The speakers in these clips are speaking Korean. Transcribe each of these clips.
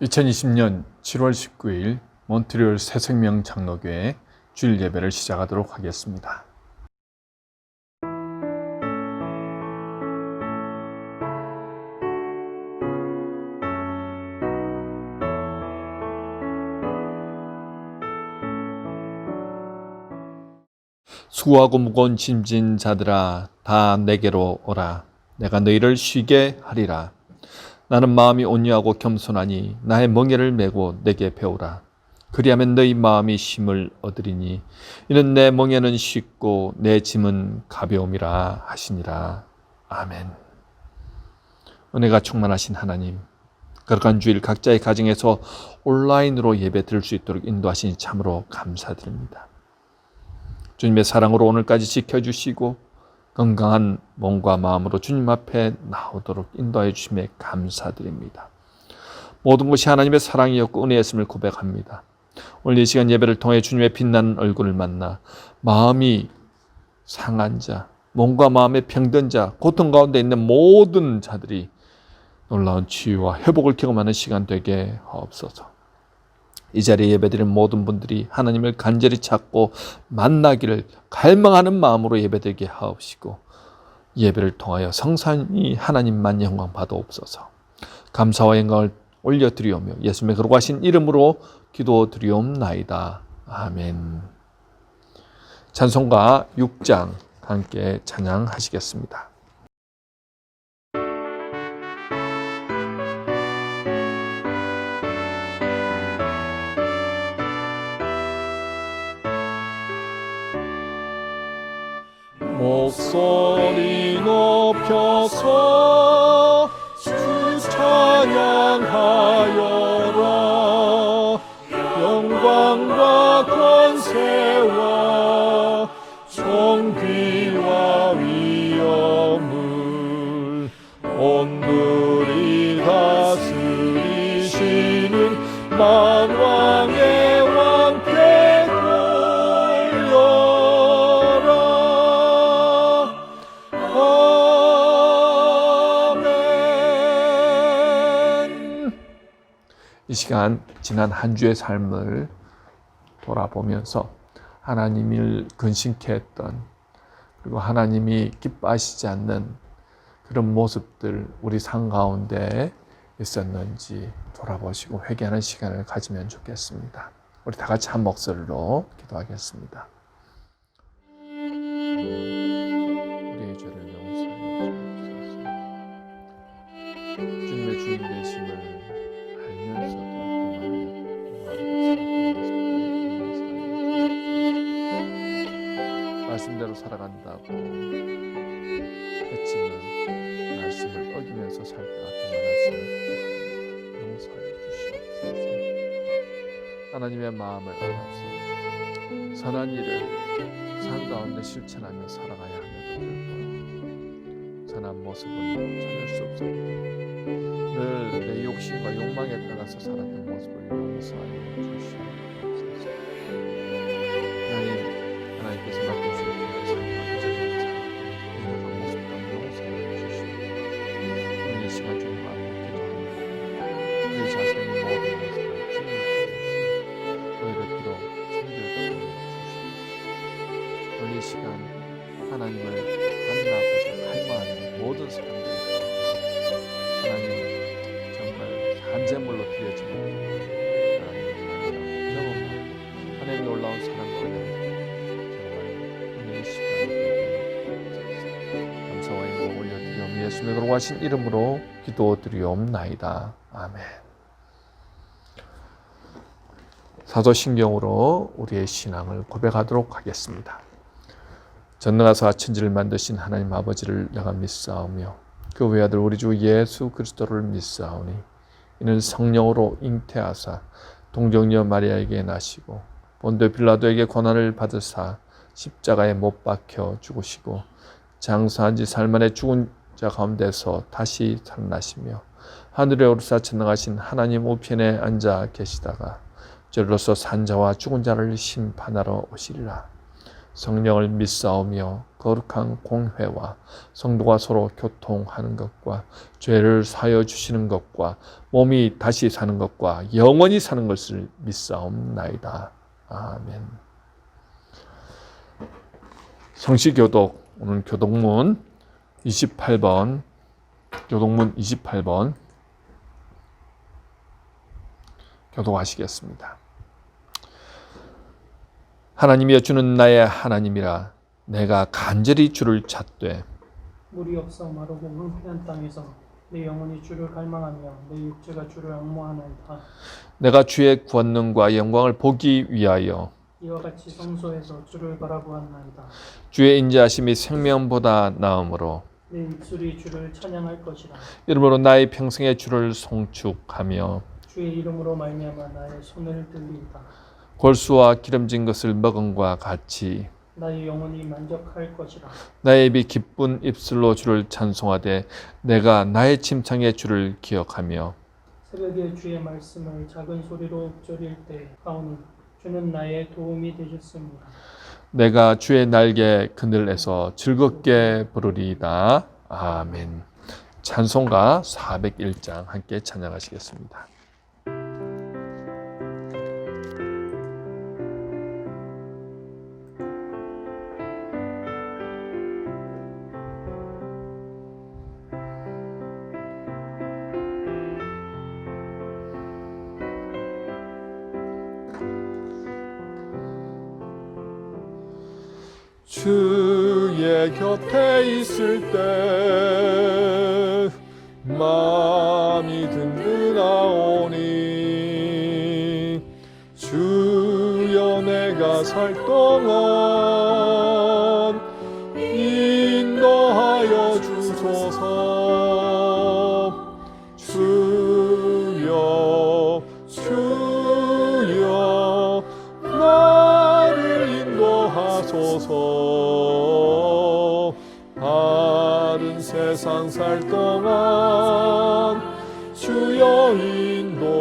2020년 7월 19일 몬트리올 새생명 장로교회 주일 예배를 시작하도록 하겠습니다. 수고하고 무거운 짐진 자들아 다 내게로 오라. 내가 너희를 쉬게 하리라. 나는 마음이 온유하고 겸손하니 나의 멍에를 메고 내게 배우라. 그리하면 너희 마음이 쉼을 얻으리니 이는 내 멍에는 쉽고 내 짐은 가벼움이라 하시니라. 아멘. 은혜가 충만하신 하나님, 거룩한 주일 각자의 가정에서 온라인으로 예배 드릴 수 있도록 인도하시니 참으로 감사드립니다. 주님의 사랑으로 오늘까지 지켜주시고 건강한 몸과 마음으로 주님 앞에 나오도록 인도하여 주심에 감사드립니다. 모든 것이 하나님의 사랑이었고 은혜였음을 고백합니다. 오늘 이 시간 예배를 통해 주님의 빛나는 얼굴을 만나 마음이 상한 자, 몸과 마음의 병든 자, 고통 가운데 있는 모든 자들이 놀라운 치유와 회복을 경험하는 시간 되게 하옵소서. 이 자리에 예배드리는 모든 분들이 하나님을 간절히 찾고 만나기를 갈망하는 마음으로 예배드리게 하옵시고 예배를 통하여 성산이 하나님만 영광 받아옵소서. 감사와 영광을 올려드리오며 예수님의 거룩하신 이름으로 기도드리옵나이다. 아멘. 찬송가 6장 함께 찬양하시겠습니다. 목소리 높여서 주 찬양하여라. 영광과 권세와 존귀와 위엄을 온들이 다스리시는 만왕의 왕께 이 시간 지난 한 주의 삶을 돌아보면서 하나님을 근심케 했던 그리고 하나님이 기뻐하시지 않는 그런 모습들 우리 삶 가운데 있었는지 돌아보시고 회개하는 시간을 가지면 좋겠습니다. 우리 다 같이 한 목소리로 기도하겠습니다. 우리의 죄를 용서해 주옵소서. 주님의 주인 되심을 말씀대로 살아간다고 했지만 말씀을 어기면서 살 때가 더 많았음을 용서해 주시옵소서. 하나님의 마음을 알아서 선한 일을 삶 가운데 실천하며 살아가야 함에도 불구하고 선한 모습은 찾을 수 없습니다. 늘 내 욕심과 욕망에 따라서 살았던 모습을 용서하여 주시옵소서. 하나님께서 맡겨주신 삶과 기적인 삶, 모습과 용서해 주시옵소서. 오늘 이 시간 주님 앞에 기도합니다. 우리 자신의 모든 모습을 주님께 드리면서 오히려 비록 힘들게 주시옵소서. 오늘 이 시간 하나님을 만나고자 갈망하는 모든 사람들 하나님 정말 한재물로 드려지는 하나님을 만나고 경험하고 하나님의 놀라운 사랑과 은혜 정말 오늘 이 시간에 감사와 영광 올려드리옵나이다. 예수님의 거룩하신 이름으로 기도드리옵나이다. 아멘. 사도신경으로 우리의 신앙을 고백하도록 하겠습니다. 전능하사 천지를 만드신 하나님 아버지를 내가 믿사오며 그 외아들 우리 주 예수 그리스도를 믿사오니 이는 성령으로 잉태하사 동정녀 마리아에게 나시고 본토 빌라도에게 고난을 받으사 십자가에 못 박혀 죽으시고 장사한 지 사흘 만에 죽은 자 가운데서 다시 살아나시며 하늘에 오르사 전능하신 하나님 우편에 앉아 계시다가 저리로서 산 자와 죽은 자를 심판하러 오시리라. 성령을 믿사오며 거룩한 공회와 성도가 서로 교통하는 것과 죄를 사하여 주시는 것과 몸이 다시 사는 것과 영원히 사는 것을 믿사옵나이다. 아멘. 성시교독, 오늘 교독문 28번, 교독하시겠습니다. 하나님이여, 주는 나의 하나님이라. 내가 간절히 주를 찾되 물이 없어 마르고 황폐한 땅에서 내 영혼이 주를 갈망하며 내 육체가 주를 앙모하나이다. 내가 주의 권능과 영광을 보기 위하여 이와 같이 성소에서 주를 바라보았나이다. 주의 인자하심이 생명보다 나음으로 내 입술이 주를 찬양할 것이라. 이러므로 나의 평생에 주를 송축하며 주의 이름으로 말미암아 나의 손을 들리이다. 골수와 기름진 것을 먹음과 같이 나의 영혼이 만족할 것이라. 나의 입이 기쁜 입술로 주를 찬송하되 내가 나의 침창에 주를 기억하며 새벽에 주의 말씀을 작은 소리로 읊조릴 때 하오니 주는 나의 도움이 되셨습니다. 내가 주의 날개 그늘에서 즐겁게 부르리이다. 아멘. 찬송가 401장 함께 찬양하시겠습니다. 주의 곁에 있을 때 마음이 든든하오니 주여 내가 살 동안 인도하여 주소서. 주여 나를 인도하소서. 다른 세상 살 동안 주여 인도하소서.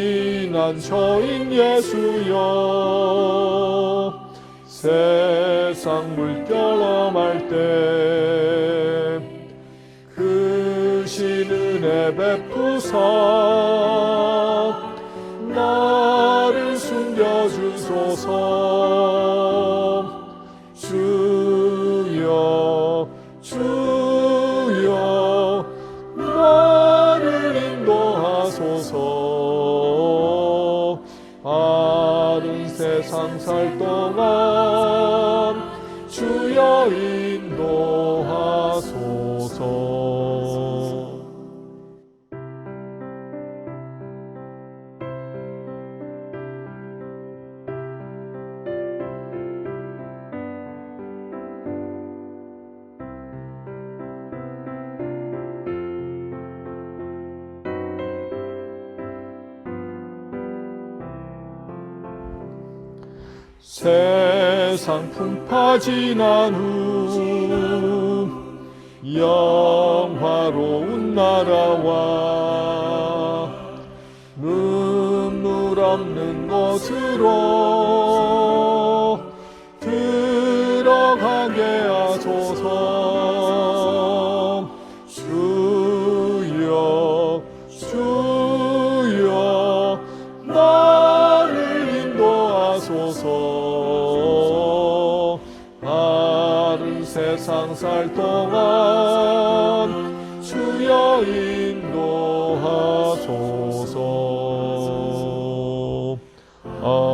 피난처인 예수여, 세상 물결 엄할 때 크신 은혜 베푸사 나를 숨겨주소서. 주여 나를 인도하소서. 바른 세상 살 동안 주여 인도하소서. 세상 풍파 지난 후 영화로운 나라와 눈물 없는 곳으로 들어가게 하소서. 주여 나를 인도하소서. 바른 세상 살 동안 주여 인도하소서. 아멘.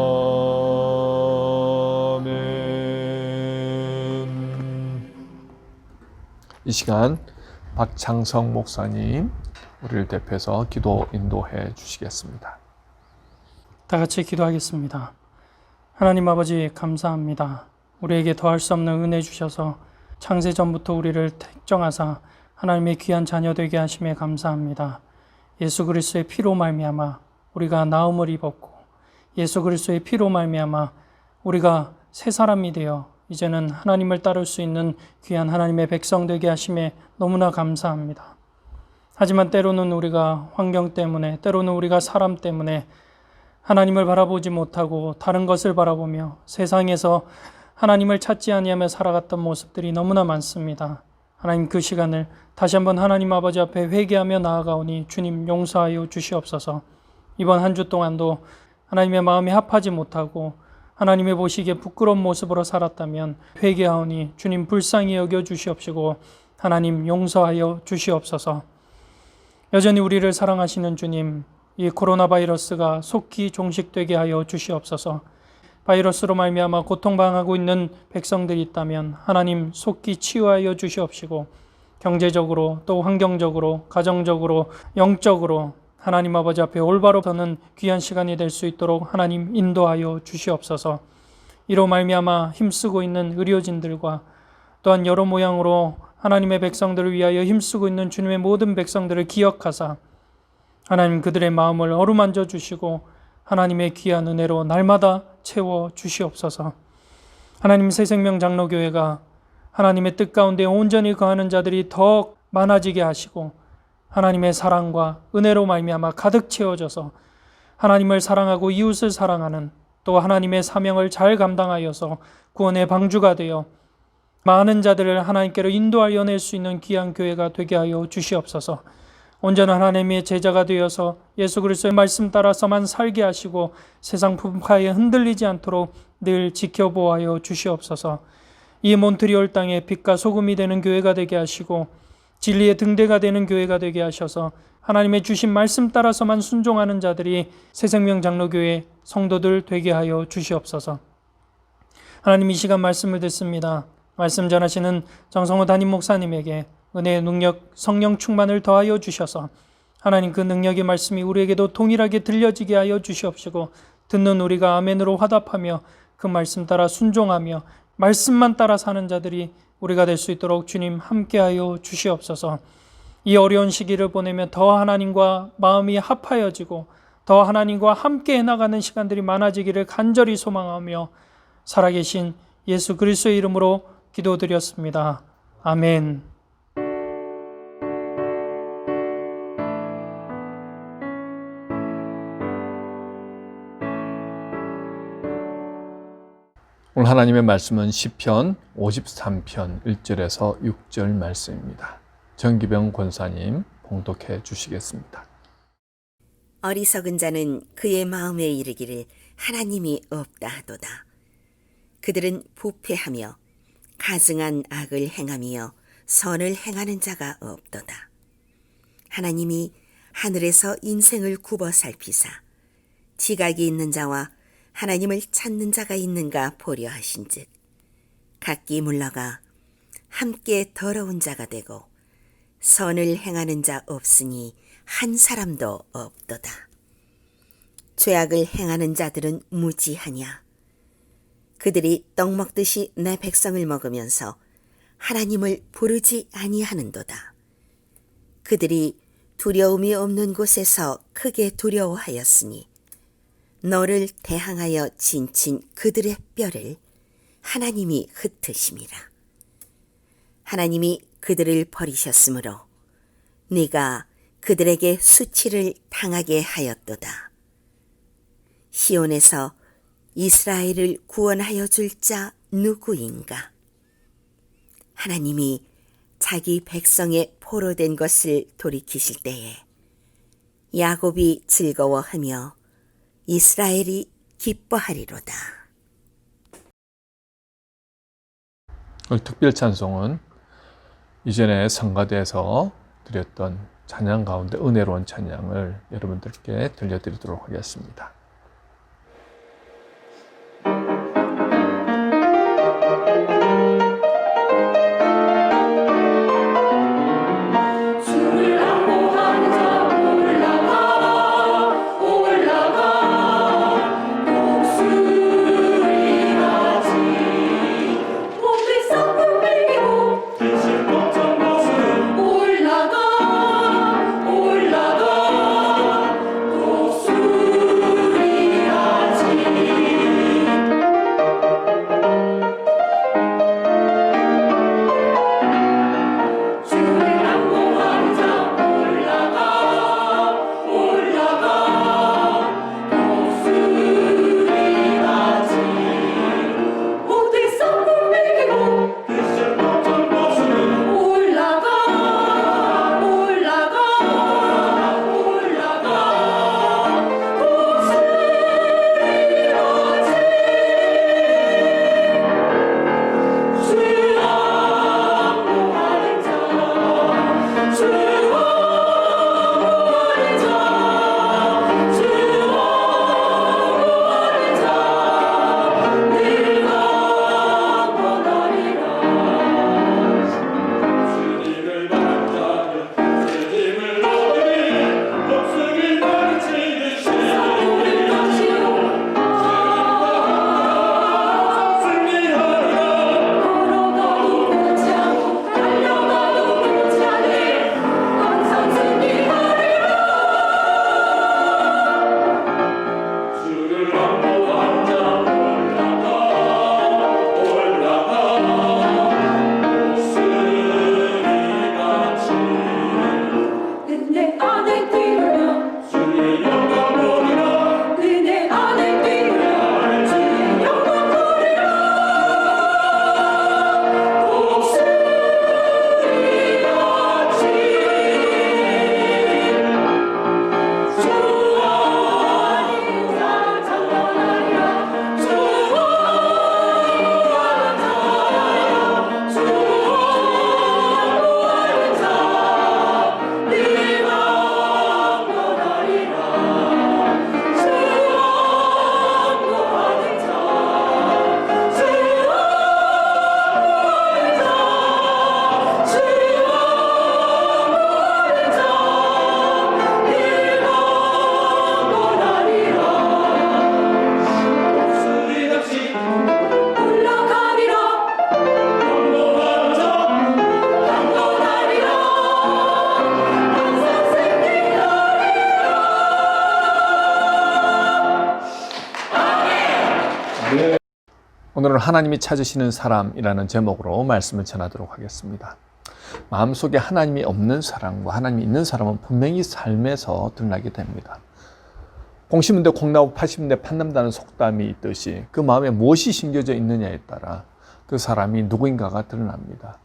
이 시간 박창성 목사님 우리를 대표해서 기도 인도해 주시겠습니다. 다 같이 기도하겠습니다. 하나님 아버지 감사합니다. 우리에게 더할 수 없는 은혜 주셔서 창세전부터 우리를 택정하사 하나님의 귀한 자녀 되게 하심에 감사합니다. 예수 그리스도의 피로 말미암아 우리가 나음을 입었고 예수 그리스도의 피로 말미암아 우리가 새 사람이 되어 이제는 하나님을 따를 수 있는 귀한 하나님의 백성 되게 하심에 너무나 감사합니다. 하지만 때로는 우리가 환경 때문에 때로는 우리가 사람 때문에 하나님을 바라보지 못하고 다른 것을 바라보며 세상에서 하나님을 찾지 아니하며 살아갔던 모습들이 너무나 많습니다. 하나님, 그 시간을 다시 한번 하나님 아버지 앞에 회개하며 나아가오니 주님 용서하여 주시옵소서. 이번 한 주 동안도 하나님의 마음이 합하지 못하고 하나님의 보시기에 부끄러운 모습으로 살았다면 회개하오니 주님 불쌍히 여겨 주시옵시고 하나님 용서하여 주시옵소서. 여전히 우리를 사랑하시는 주님, 이 코로나 바이러스가 속히 종식되게 하여 주시옵소서. 바이러스로 말미암아 고통당하고 있는 백성들이 있다면 하나님 속히 치유하여 주시옵시고 경제적으로 또 환경적으로 가정적으로 영적으로 하나님 아버지 앞에 올바로 서는 귀한 시간이 될 수 있도록 하나님 인도하여 주시옵소서. 이로 말미암아 힘쓰고 있는 의료진들과 또한 여러 모양으로 하나님의 백성들을 위하여 힘쓰고 있는 주님의 모든 백성들을 기억하사 하나님 그들의 마음을 어루만져 주시고 하나님의 귀한 은혜로 날마다 채워 주시옵소서. 하나님, 새생명 장로교회가 하나님의 뜻 가운데 온전히 거하는 자들이 더 많아지게 하시고 하나님의 사랑과 은혜로 말미암아 가득 채워져서 하나님을 사랑하고 이웃을 사랑하는 또 하나님의 사명을 잘 감당하여서 구원의 방주가 되어 많은 자들을 하나님께로 인도하여 낼 수 있는 귀한 교회가 되게 하여 주시옵소서. 온전한 하나님의 제자가 되어서 예수 그리스도의 말씀 따라서만 살게 하시고 세상 풍파에 흔들리지 않도록 늘 지켜보아여 주시옵소서. 이 몬트리올 땅에 빛과 소금이 되는 교회가 되게 하시고 진리의 등대가 되는 교회가 되게 하셔서 하나님의 주신 말씀 따라서만 순종하는 자들이 새생명 장로교회 성도들 되게 하여 주시옵소서. 하나님, 이 시간 말씀을 듣습니다. 말씀 전하시는 정성호 담임 목사님에게 은혜의 능력, 성령 충만을 더하여 주셔서 하나님 그 능력의 말씀이 우리에게도 동일하게 들려지게 하여 주시옵시고 듣는 우리가 아멘으로 화답하며 그 말씀 따라 순종하며 말씀만 따라 사는 자들이 우리가 될 수 있도록 주님 함께하여 주시옵소서. 이 어려운 시기를 보내며 더 하나님과 마음이 합하여지고 더 하나님과 함께 해나가는 시간들이 많아지기를 간절히 소망하며 살아계신 예수 그리스도의 이름으로 기도드렸습니다. 아멘. 오늘 하나님의 말씀은 시편 53편 1절에서 6절 말씀입니다. 정기병 권사님 봉독해 주시겠습니다. 어리석은 자는 그의 마음에 이르기를 하나님이 없다 하도다. 그들은 부패하며 가증한 악을 행하며 선을 행하는 자가 없도다. 하나님이 하늘에서 인생을 굽어 살피사 지각이 있는 자와 하나님을 찾는 자가 있는가 보려 하신즉 각기 물러가 함께 더러운 자가 되고 선을 행하는 자 없으니 한 사람도 없도다. 죄악을 행하는 자들은 무지하냐. 그들이 떡 먹듯이 내 백성을 먹으면서 하나님을 부르지 아니하는도다. 그들이 두려움이 없는 곳에서 크게 두려워하였으니 너를 대항하여 진친 그들의 뼈를 하나님이 흩으심이라. 하나님이 그들을 버리셨으므로 네가 그들에게 수치를 당하게 하였도다. 시온에서 이스라엘을 구원하여 줄 자 누구인가? 하나님이 자기 백성의 포로된 것을 돌이키실 때에 야곱이 즐거워하며 이스라엘이 기뻐하리로다. 오늘 특별 찬송은 이전에 성가대에서 드렸던 찬양 가운데 은혜로운 찬양을 여러분들께 들려드리도록 하겠습니다. 올라가 오늘은 하나님이 찾으시는 사람이라는 제목으로 말씀을 전하도록 하겠습니다. 마음속에 하나님이 없는 사람과 하나님이 있는 사람은 분명히 삶에서 드러나게 됩니다. 공 심은 데 콩 나고 팥 심은 데 팥 남다는 속담이 있듯이 그 마음에 무엇이 심겨져 있느냐에 따라 그 사람이 누구인가가 드러납니다.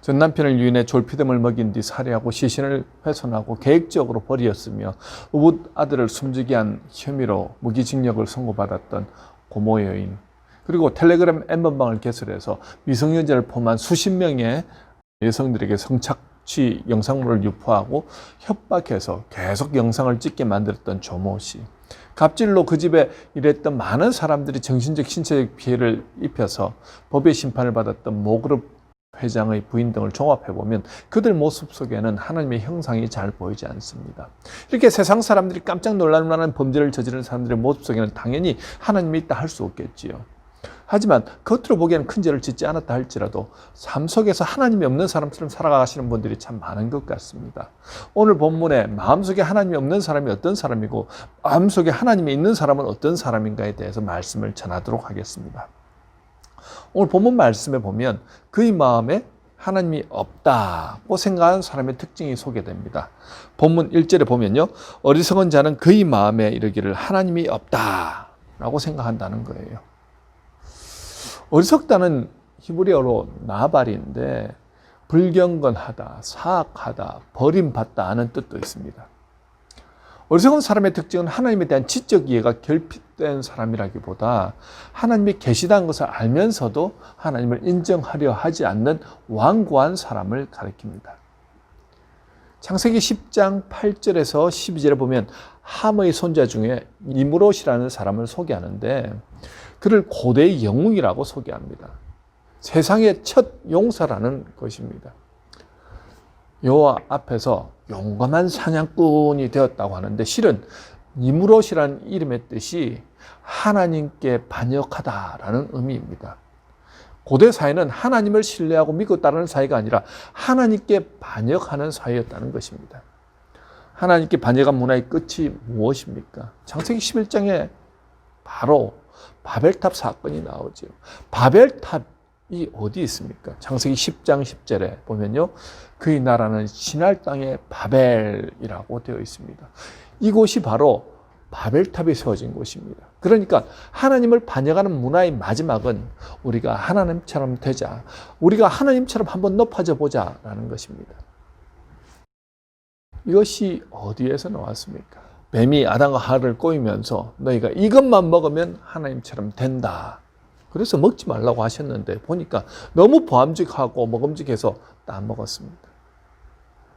전 남편을 유인해 졸피뎀을 먹인 뒤 살해하고 시신을 훼손하고 계획적으로 버리었으며 우붓 아들을 숨지게 한 혐의로 무기징역을 선고받았던 고모 여인, 그리고 텔레그램 N번방을 개설해서 미성년자를 포함한 수십 명의 여성들에게 성착취 영상물을 유포하고 협박해서 계속 영상을 찍게 만들었던 조모 씨, 갑질로 그 집에 일했던 많은 사람들이 정신적 신체적 피해를 입혀서 법의 심판을 받았던 모그룹 회장의 부인 등을 종합해보면 그들 모습 속에는 하나님의 형상이 잘 보이지 않습니다. 이렇게 세상 사람들이 깜짝 놀랄 만한 범죄를 저지르는 사람들의 모습 속에는 당연히 하나님이 있다 할 수 없겠지요. 하지만 겉으로 보기에는 큰 죄를 짓지 않았다 할지라도 삶 속에서 하나님이 없는 사람처럼 살아가시는 분들이 참 많은 것 같습니다. 오늘 본문에 마음속에 하나님이 없는 사람이 어떤 사람이고 마음속에 하나님이 있는 사람은 어떤 사람인가에 대해서 말씀을 전하도록 하겠습니다. 오늘 본문 말씀에 보면 그의 마음에 하나님이 없다고 생각하는 사람의 특징이 소개됩니다. 본문 1절에 보면요, 어리석은 자는 그의 마음에 이르기를 하나님이 없다라고 생각한다는 거예요. 어리석다는 히브리어로 나발인데 불경건하다, 사악하다, 버림받다 하는 뜻도 있습니다. 어리석은 사람의 특징은 하나님에 대한 지적 이해가 결핍된 사람이라기보다 하나님이 계시다는 것을 알면서도 하나님을 인정하려 하지 않는 완고한 사람을 가리킵니다. 창세기 10장 8절에서 12절에 보면 함의 손자 중에 니므롯이라는 사람을 소개하는데 그를 고대의 영웅이라고 소개합니다. 세상의 첫 용사라는 것입니다. 여호와 앞에서 용감한 사냥꾼이 되었다고 하는데 실은 니므롯이라는 이름의 뜻이 하나님께 반역하다라는 의미입니다. 고대 사회는 하나님을 신뢰하고 믿고 따르는 사회가 아니라 하나님께 반역하는 사회였다는 것입니다. 하나님께 반역한 문화의 끝이 무엇입니까? 창세기 11장에 바로 바벨탑 사건이 나오죠. 바벨탑이 어디 있습니까? 창세기 10장 10절에 보면요, 그의 나라는 신할 땅의 바벨이라고 되어 있습니다. 이곳이 바로 바벨탑이 세워진 곳입니다. 그러니까 하나님을 반역하는 문화의 마지막은 우리가 하나님처럼 되자, 우리가 하나님처럼 한번 높아져 보자라는 것입니다. 이것이 어디에서 나왔습니까? 뱀이 아담과 하와를 꼬이면서 너희가 이것만 먹으면 하나님처럼 된다. 그래서 먹지 말라고 하셨는데 보니까 너무 보암직하고 먹음직해서 다 먹었습니다.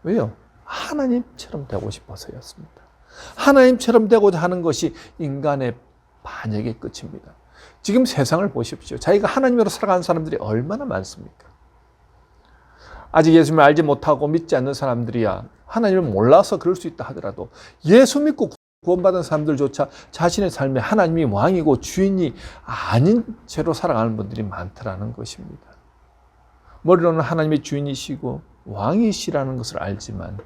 왜요? 하나님처럼 되고 싶어서였습니다. 하나님처럼 되고자 하는 것이 인간의 반역의 끝입니다. 지금 세상을 보십시오. 자기가 하나님으로 살아가는 사람들이 얼마나 많습니까? 아직 예수님을 알지 못하고 믿지 않는 사람들이야 하나님을 몰라서 그럴 수 있다 하더라도 예수 믿고 구원받은 사람들조차 자신의 삶에 하나님이 왕이고 주인이 아닌 채로 살아가는 분들이 많더라는 것입니다. 머리로는 하나님의 주인이시고 왕이시라는 것을 알지만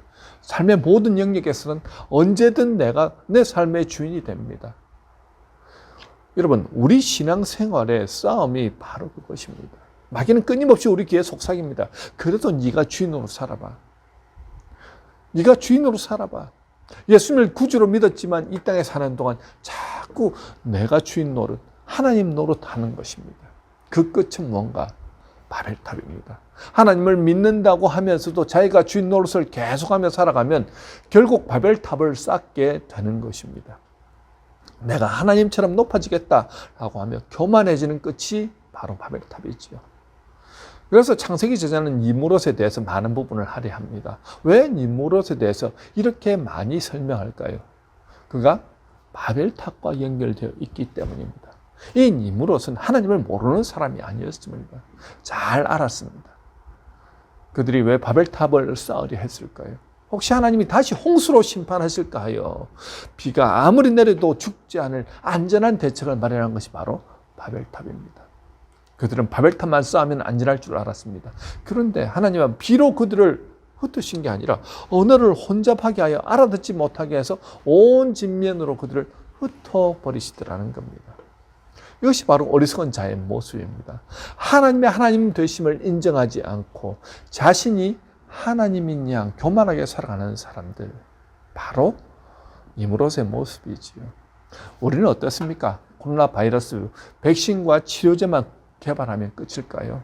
삶의 모든 영역에서는 언제든 내가 내 삶의 주인이 됩니다. 여러분, 우리 신앙생활의 싸움이 바로 그것입니다. 마귀는 끊임없이 우리 귀에 속삭입니다. 그래도 네가 주인으로 살아봐. 네가 주인으로 살아봐. 예수님을 구주로 믿었지만 이 땅에 사는 동안 자꾸 내가 주인 노릇, 하나님 노릇 하는 것입니다. 그 끝은 뭔가? 바벨탑입니다. 하나님을 믿는다고 하면서도 자기가 주인 노릇을 계속하며 살아가면 결국 바벨탑을 쌓게 되는 것입니다. 내가 하나님처럼 높아지겠다라고 하며 교만해지는 끝이 바로 바벨탑이지요. 그래서 창세기 저자는 니므롯에 대해서 많은 부분을 할애합니다. 왜 니므롯에 대해서 이렇게 많이 설명할까요? 그가 바벨탑과 연결되어 있기 때문입니다. 이 니므롯은 하나님을 모르는 사람이 아니었습니다. 잘 알았습니다. 그들이 왜 바벨탑을 쌓으려 했을까요? 혹시 하나님이 다시 홍수로 심판하실까 하여 비가 아무리 내려도 죽지 않을 안전한 대책을 마련한 것이 바로 바벨탑입니다. 그들은 바벨탑만 쌓으면 안전할 줄 알았습니다. 그런데 하나님은 비로 그들을 흩으신 게 아니라 언어를 혼잡하게 하여 알아듣지 못하게 해서 온 진면으로 그들을 흩어버리시더라는 겁니다. 이것이 바로 어리석은 자의 모습입니다. 하나님의 하나님 되심을 인정하지 않고 자신이 하나님인 양 교만하게 살아가는 사람들, 바로 니무롯의 모습이지요. 우리는 어떻습니까? 코로나 바이러스 백신과 치료제만 개발하면 끝일까요?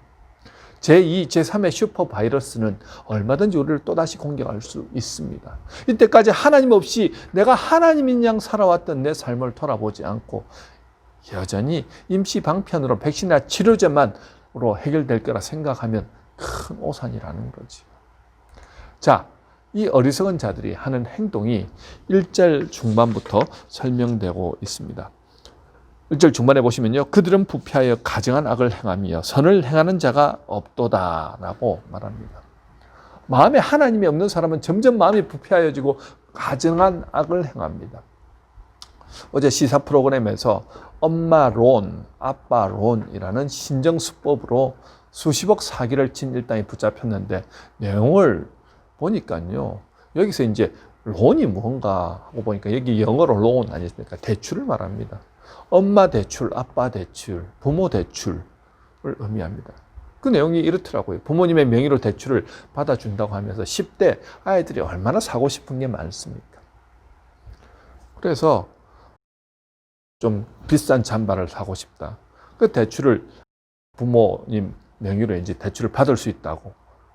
제2, 제3의 슈퍼 바이러스는 얼마든지 우리를 또다시 공격할 수 있습니다. 이때까지 하나님 없이 내가 하나님인 양 살아왔던 내 삶을 돌아보지 않고 여전히 임시 방편으로 백신이나 치료제만으로 해결될 거라 생각하면 큰 오산이라는 거지. 자, 이 어리석은 자들이 하는 행동이 1절 중반부터 설명되고 있습니다. 1절 중반에 보시면요. 그들은 부패하여 가증한 악을 행하며 선을 행하는 자가 없도다 라고 말합니다. 마음에 하나님이 없는 사람은 점점 마음이 부패하여지고 가증한 악을 행합니다. 어제 시사 프로그램에서 엄마 론, 아빠 론이라는 신정수법으로 수십억 사기를 친 일당이 붙잡혔는데 내용을 보니까요. 여기서 이제 론이 뭔가 하고 보니까 여기 영어로 론 아니십니까? 대출을 말합니다. 엄마 대출, 아빠 대출, 부모 대출을 의미합니다. 그 내용이 이렇더라고요. 부모님의 명의로 대출을 받아준다고 하면서 10대 아이들이 얼마나 사고 싶은 게 많습니까? 그래서 좀 비싼 잠바를 사고 싶다. 그 대출을 부모님 명의로 이제 대출을 받을 수 있다고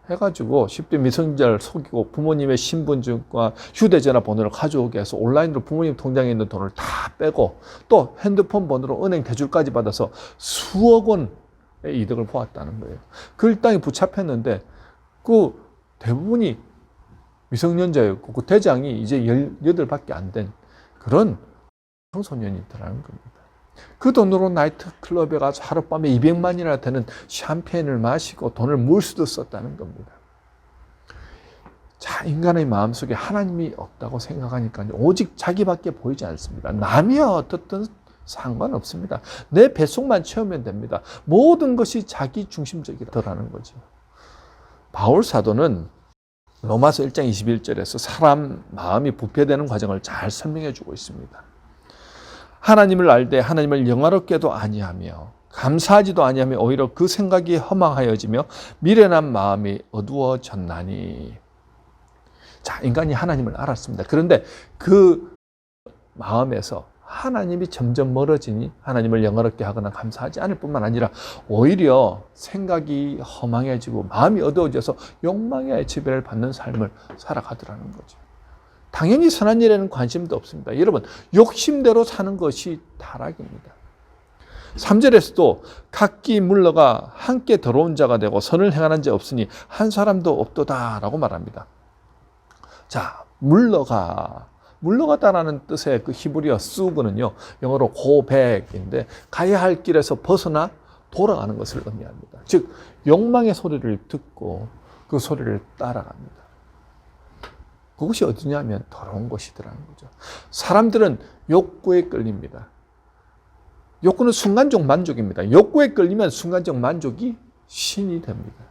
해가지고 10대 미성년자를 속이고 부모님의 신분증과 휴대전화 번호를 가져오게 해서 온라인으로 부모님 통장에 있는 돈을 다 빼고 또 핸드폰 번호로 은행 대출까지 받아서 수억 원의 이득을 보았다는 거예요. 그 일당이 붙잡혔는데 그 대부분이 미성년자였고 그 대장이 이제 18밖에 안 된 그런 청소년이더라는 겁니다. 그 돈으로 나이트클럽에 가서 하룻밤에 200만이나 되는 샴페인을 마시고 돈을 물수도 썼다는 겁니다. 자, 인간의 마음속에 하나님이 없다고 생각하니까 오직 자기밖에 보이지 않습니다. 남이 어떻든 상관없습니다. 내 뱃속만 채우면 됩니다. 모든 것이 자기 중심적이라는 거죠. 바울 사도는 로마서 1장 21절에서 사람 마음이 부패되는 과정을 잘 설명해 주고 있습니다. 하나님을 알되 하나님을 영화롭게도 아니하며 감사하지도 아니하며 오히려 그 생각이 허망하여지며 미련한 마음이 어두워졌나니. 자, 인간이 하나님을 알았습니다. 그런데 그 마음에서 하나님이 점점 멀어지니 하나님을 영화롭게 하거나 감사하지 않을 뿐만 아니라 오히려 생각이 허망해지고 마음이 어두워져서 욕망의 지배를 받는 삶을 살아가더라는 거죠. 당연히 선한 일에는 관심도 없습니다. 여러분, 욕심대로 사는 것이 타락입니다. 3절에서도 각기 물러가 함께 더러운 자가 되고 선을 행하는 자 없으니 한 사람도 없도다라고 말합니다. 자, 물러가다라는 뜻의 그 히브리어 수브는요, 영어로 go back인데 가야 할 길에서 벗어나 돌아가는 것을 의미합니다. 즉, 욕망의 소리를 듣고 그 소리를 따라갑니다. 그것이 어디냐면 더러운 곳이더라는 거죠. 사람들은 욕구에 끌립니다. 욕구는 순간적 만족입니다. 욕구에 끌리면 순간적 만족이 신이 됩니다.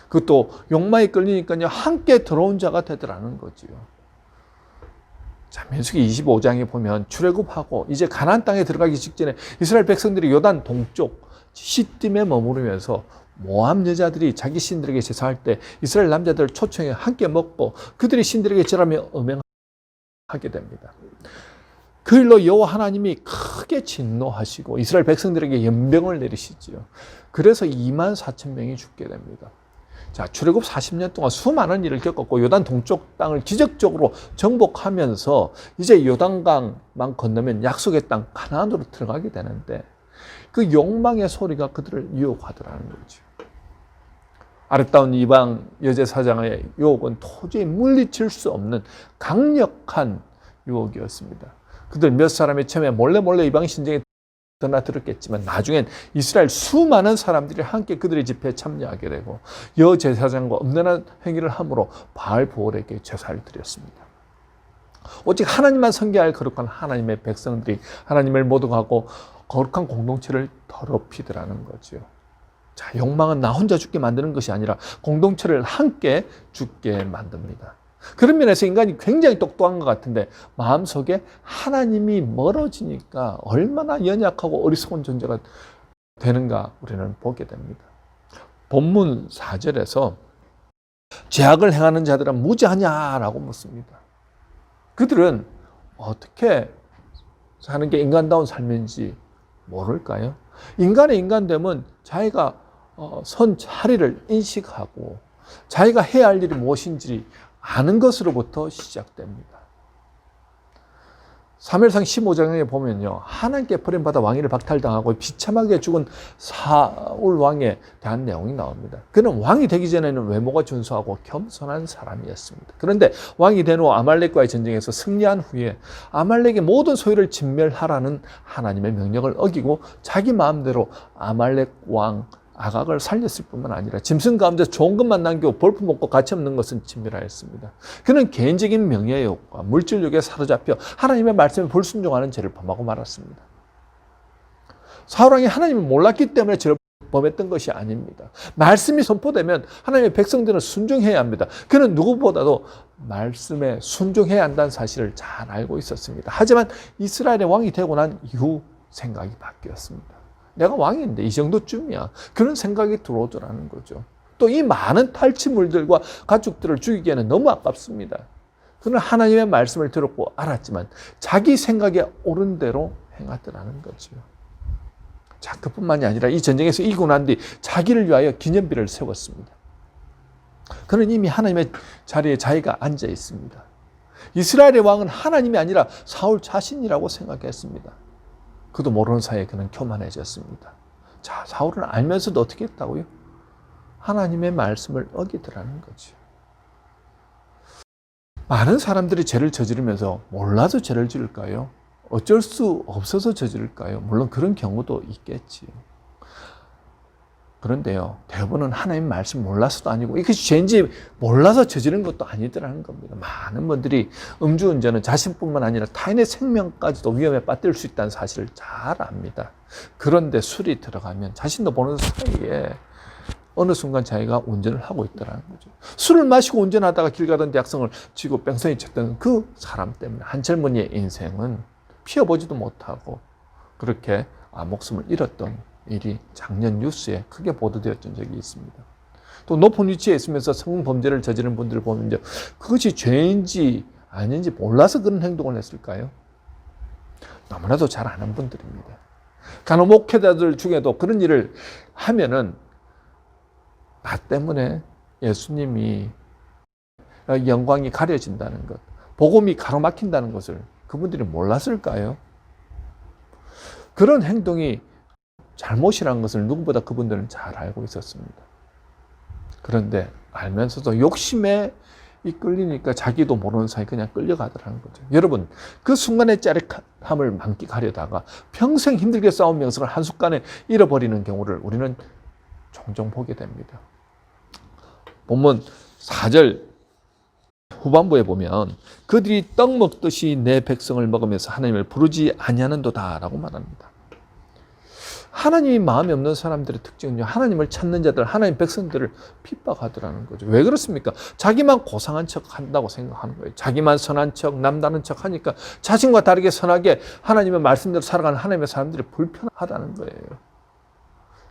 그것도 욕망에 끌리니까요, 함께 더러운 자가 되더라는 거지요. 자, 민수기 25장에 보면 출애굽하고 이제 가나안 땅에 들어가기 직전에 이스라엘 백성들이 요단 동쪽 시딤에 머무르면서 모압 여자들이 자기 신들에게 제사할 때 이스라엘 남자들을 초청해 함께 먹고 그들이 신들에게 절하며 음행하게 됩니다. 그 일로 여호와 하나님이 크게 진노하시고 이스라엘 백성들에게 연병을 내리시지요. 그래서 24,000명이 죽게 됩니다. 자, 출애굽 40년 동안 수많은 일을 겪었고 요단 동쪽 땅을 기적적으로 정복하면서 이제 요단강만 건너면 약속의 땅 가나안으로 들어가게 되는데 그 욕망의 소리가 그들을 유혹하더라는 거죠. 아름다운 이방 여제사장의 유혹은 도저히 물리칠 수 없는 강력한 유혹이었습니다. 그들 몇 사람이 처음에 몰래 이방 신정에 드나들었겠지만 나중엔 이스라엘 수많은 사람들이 함께 그들의 집회에 참여하게 되고 여제사장과 엄연한 행위를 함으로 바알보올에게 제사를 드렸습니다. 오직 하나님만 섬겨야 할 거룩한 하나님의 백성들이 하나님을 모독하고 거룩한 공동체를 더럽히더라는 거죠. 자, 욕망은 나 혼자 죽게 만드는 것이 아니라 공동체를 함께 죽게 만듭니다. 그런 면에서 인간이 굉장히 똑똑한 것 같은데 마음속에 하나님이 멀어지니까 얼마나 연약하고 어리석은 존재가 되는가 우리는 보게 됩니다. 본문 4절에서 죄악을 행하는 자들은 무죄하냐라고 묻습니다. 그들은 어떻게 사는 게 인간다운 삶인지 모를까요? 인간의 인간됨은 자기가 선 자리를 인식하고 자기가 해야 할 일이 무엇인지 아는 것으로부터 시작됩니다. 사무엘상 15장에 보면요, 하나님께 버림받아 왕위를 박탈당하고 비참하게 죽은 사울 왕에 대한 내용이 나옵니다. 그는 왕이 되기 전에는 외모가 준수하고 겸손한 사람이었습니다. 그런데 왕이 된 후 아말렉과의 전쟁에서 승리한 후에 아말렉의 모든 소유를 진멸하라는 하나님의 명령을 어기고 자기 마음대로 아말렉 왕 아각을 살렸을 뿐만 아니라 짐승 가운데 좋은 것만 남기고 볼품없고 가치없는 것은 진멸하였습니다. 그는 개인적인 명예욕과 물질욕에 사로잡혀 하나님의 말씀에 불순종하는 죄를 범하고 말았습니다. 사울왕이 하나님을 몰랐기 때문에 죄를 범했던 것이 아닙니다. 말씀이 선포되면 하나님의 백성들은 순종해야 합니다. 그는 누구보다도 말씀에 순종해야 한다는 사실을 잘 알고 있었습니다. 하지만 이스라엘의 왕이 되고 난 이후 생각이 바뀌었습니다. 내가 왕인데 이 정도쯤이야. 그런 생각이 들어오더라는 거죠. 또 이 많은 탈취물들과 가축들을 죽이기에는 너무 아깝습니다. 그는 하나님의 말씀을 들었고 알았지만 자기 생각에 옳은 대로 행하더라는 거죠. 자, 그뿐만이 아니라 이 전쟁에서 이기고 난 뒤 자기를 위하여 기념비를 세웠습니다. 그는 이미 하나님의 자리에 자기가 앉아 있습니다. 이스라엘의 왕은 하나님이 아니라 사울 자신이라고 생각했습니다. 그도 모르는 사이에 그는 교만해졌습니다. 자, 사울은 알면서도 어떻게 했다고요? 하나님의 말씀을 어기더라는 거죠. 많은 사람들이 죄를 저지르면서 몰라서 죄를 지을까요? 어쩔 수 없어서 저지를까요? 물론 그런 경우도 있겠지요. 그런데요, 대부분은 하나님 말씀 몰라서도 아니고 이것이 죄인지 몰라서 저지른 것도 아니더라는 겁니다. 많은 분들이 음주운전은 자신뿐만 아니라 타인의 생명까지도 위험에 빠뜨릴 수 있다는 사실을 잘 압니다. 그런데 술이 들어가면 자신도 모르는 사이에 어느 순간 자기가 운전을 하고 있더라는 거죠. 술을 마시고 운전하다가 길 가던 대학생을 쥐고 뺑소니 쳤던 그 사람 때문에 한 젊은이의 인생은 피어보지도 못하고 그렇게 목숨을 잃었던 일이 작년 뉴스에 크게 보도되었던 적이 있습니다. 또 높은 위치에 있으면서 성범죄를 저지른 분들을 보면 그것이 죄인지 아닌지 몰라서 그런 행동을 했을까요? 너무나도 잘 아는 분들입니다. 간혹 목회자들 중에도 그런 일을 하면은 나 때문에 예수님이 영광이 가려진다는 것, 복음이 가로막힌다는 것을 그분들이 몰랐을까요? 그런 행동이 잘못이라는 것을 누구보다 그분들은 잘 알고 있었습니다. 그런데 알면서도 욕심에 이끌리니까 자기도 모르는 사이 그냥 끌려가더라는 거죠. 여러분, 그 순간의 짜릿함을 만끽하려다가 평생 힘들게 쌓은 명성을 한순간에 잃어버리는 경우를 우리는 종종 보게 됩니다. 본문 4절 후반부에 보면 그들이 떡 먹듯이 내 백성을 먹으면서 하나님을 부르지 아니하는도다 라고 말합니다. 하나님이 마음에 없는 사람들의 특징은요, 하나님을 찾는 자들, 하나님 백성들을 핍박하더라는 거죠. 왜 그렇습니까? 자기만 고상한 척 한다고 생각하는 거예요. 자기만 선한 척, 남다른 척 하니까 자신과 다르게 선하게 하나님의 말씀대로 살아가는 하나님의 사람들이 불편하다는 거예요.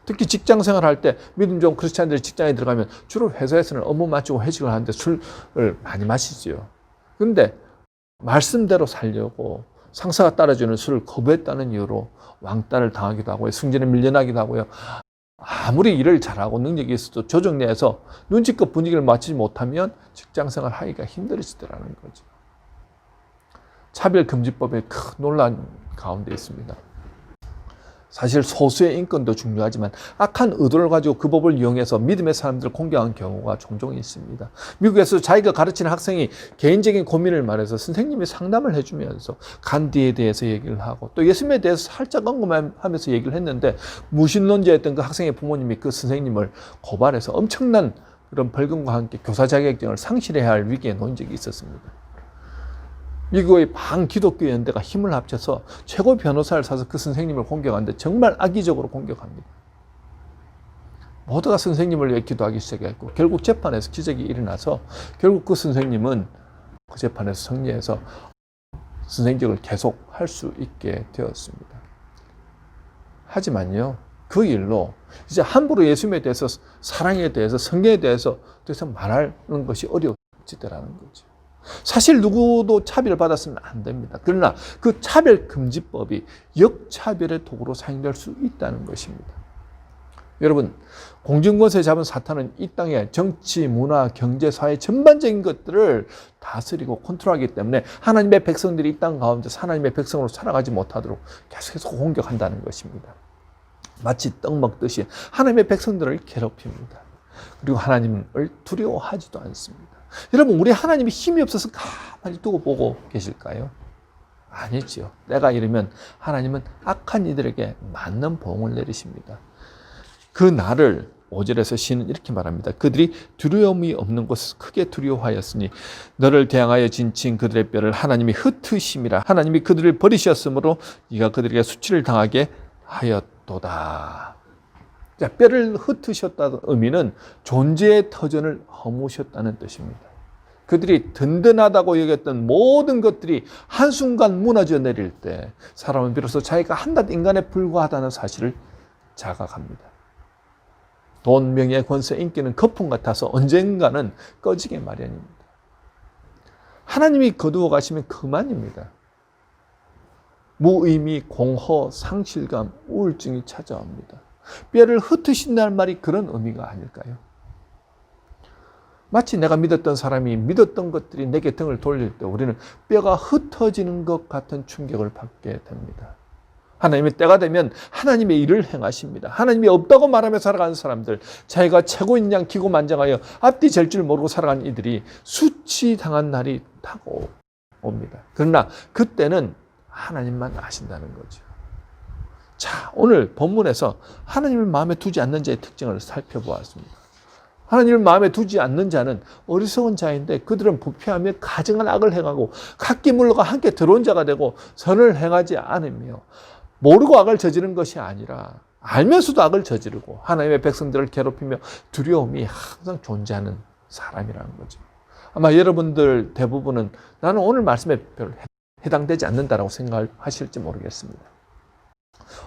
특히 직장 생활할 때 믿음 좋은 크리스찬들이 직장에 들어가면 주로 회사에서는 업무 마치고 회식을 하는데 술을 많이 마시지요. 그런데 말씀대로 살려고 상사가 따라주는 술을 거부했다는 이유로 왕따를 당하기도 하고요. 승진에 밀려나기도 하고요. 아무리 일을 잘하고 능력이 있어도 조직 내에서 눈치껏 분위기를 맞추지 못하면 직장생활 하기가 힘들어지더라는 거죠. 차별금지법의 큰 논란 가운데 있습니다. 사실 소수의 인권도 중요하지만 악한 의도를 가지고 그 법을 이용해서 믿음의 사람들을 공격한 경우가 종종 있습니다. 미국에서 자기가 가르치는 학생이 개인적인 고민을 말해서 선생님이 상담을 해주면서 간디에 대해서 얘기를 하고 또 예수님에 대해서 살짝 언급하면서 얘기를 했는데 무신론자였던 그 학생의 부모님이 그 선생님을 고발해서 엄청난 그런 벌금과 함께 교사 자격증을 상실해야 할 위기에 놓인 적이 있었습니다. 미국의 반기독교 연대가 힘을 합쳐서 최고 변호사를 사서 그 선생님을 공격하는데 정말 악의적으로 공격합니다. 모두가 선생님을 위해 기도하기 시작했고 결국 재판에서 기적이 일어나서 결국 그 선생님은 그 재판에서 승리해서 선생직을 계속 할 수 있게 되었습니다. 하지만요, 그 일로 이제 함부로 예수님에 대해서, 사랑에 대해서, 성경에 대해서 더 이상 말하는 것이 어려워지더라는 거죠. 사실 누구도 차별을 받았으면 안 됩니다. 그러나 그 차별금지법이 역차별의 도구로 사용될 수 있다는 것입니다. 여러분, 공중권세 잡은 사탄은 이 땅의 정치, 문화, 경제, 사회 전반적인 것들을 다스리고 컨트롤하기 때문에 하나님의 백성들이 이 땅 가운데 하나님의 백성으로 살아가지 못하도록 계속해서 공격한다는 것입니다. 마치 떡 먹듯이 하나님의 백성들을 괴롭힙니다. 그리고 하나님을 두려워하지도 않습니다. 여러분, 우리 하나님이 힘이 없어서 가만히 두고 보고 계실까요? 아니지요. 때가 이르면 하나님은 악한 이들에게 맞는 보응을 내리십니다. 그 날을 5절에서 시는 이렇게 말합니다. 그들이 두려움이 없는 곳에서 크게 두려워하였으니 너를 대항하여 진친 그들의 뼈를 하나님이 흩으심이라. 하나님이 그들을 버리셨으므로 네가 그들에게 수치를 당하게 하였도다. 자, 뼈를 흩으셨다는 의미는 존재의 터전을 허무셨다는 뜻입니다. 그들이 든든하다고 여겼던 모든 것들이 한순간 무너져 내릴 때 사람은 비로소 자기가 한낱 인간에 불과하다는 사실을 자각합니다. 돈, 명예, 권세, 인기는 거품 같아서 언젠가는 꺼지게 마련입니다. 하나님이 거두어 가시면 그만입니다. 무의미, 공허, 상실감, 우울증이 찾아옵니다. 뼈를 흩으신다는 말이 그런 의미가 아닐까요? 마치 내가 믿었던 사람이 믿었던 것들이 내게 등을 돌릴 때 우리는 뼈가 흩어지는 것 같은 충격을 받게 됩니다. 하나님의 때가 되면 하나님의 일을 행하십니다. 하나님이 없다고 말하며 살아가는 사람들, 자기가 최고인 양 기고만장하여 앞뒤 잴 줄 모르고 살아가는 이들이 수치당한 날이 타고 옵니다. 그러나 그때는 하나님만 아신다는 거죠. 자, 오늘 본문에서 하나님을 마음에 두지 않는 자의 특징을 살펴보았습니다. 하나님을 마음에 두지 않는 자는 어리석은 자인데 그들은 부패하며 가증한 악을 행하고 각기 물러가 함께 들어온 자가 되고 선을 행하지 않으며 모르고 악을 저지른 것이 아니라 알면서도 악을 저지르고 하나님의 백성들을 괴롭히며 두려움이 항상 존재하는 사람이라는 거죠. 아마 여러분들 대부분은 나는 오늘 말씀에 별로 해당되지 않는다라고 생각하실지 모르겠습니다.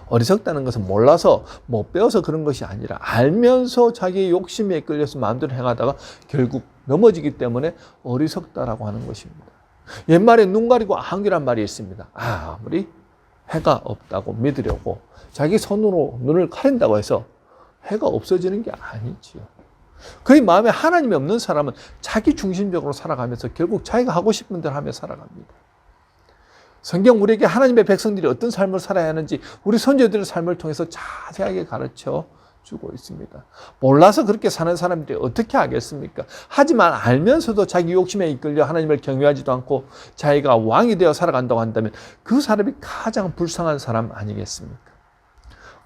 어리석다는 것은 몰라서 못 배워서 그런 것이 아니라 알면서 자기의 욕심에 이끌려서 마음대로 행하다가 결국 넘어지기 때문에 어리석다라고 하는 것입니다. 옛말에 눈 가리고 안귀란 말이 있습니다. 아무리 해가 없다고 믿으려고 자기 손으로 눈을 가린다고 해서 해가 없어지는 게 아니지요. 그의 마음에 하나님이 없는 사람은 자기 중심적으로 살아가면서 결국 자기가 하고 싶은 대로 하며 살아갑니다. 성경 우리에게 하나님의 백성들이 어떤 삶을 살아야 하는지 우리 선조들의 삶을 통해서 자세하게 가르쳐 주고 있습니다. 몰라서 그렇게 사는 사람들이 어떻게 하겠습니까? 하지만 알면서도 자기 욕심에 이끌려 하나님을 경외하지도 않고 자기가 왕이 되어 살아간다고 한다면 그 사람이 가장 불쌍한 사람 아니겠습니까?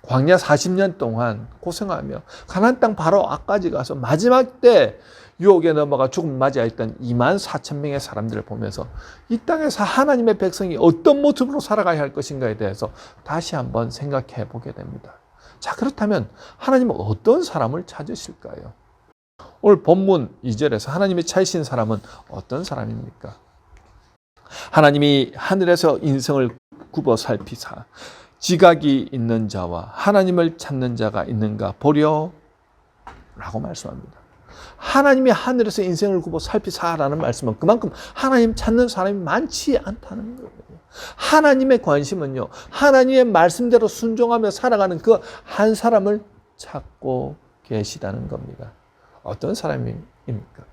광야 40년 동안 고생하며 가나안 땅 바로 앞까지 가서 마지막 때 유혹에 넘어가 죽음 맞이했던 24,000명의 사람들을 보면서 이 땅에서 하나님의 백성이 어떤 모습으로 살아가야 할 것인가에 대해서 다시 한번 생각해 보게 됩니다. 자, 그렇다면 하나님은 어떤 사람을 찾으실까요? 오늘 본문 2절에서 하나님이 찾으신 사람은 어떤 사람입니까? 하나님이 하늘에서 인생을 굽어 살피사 지각이 있는 자와 하나님을 찾는 자가 있는가 보려 라고 말씀합니다. 하나님이 하늘에서 인생을 굽어 살피사라는 말씀은 그만큼 하나님 찾는 사람이 많지 않다는 거예요. 하나님의 관심은요, 하나님의 말씀대로 순종하며 살아가는 그 한 사람을 찾고 계시다는 겁니다. 어떤 사람입니까?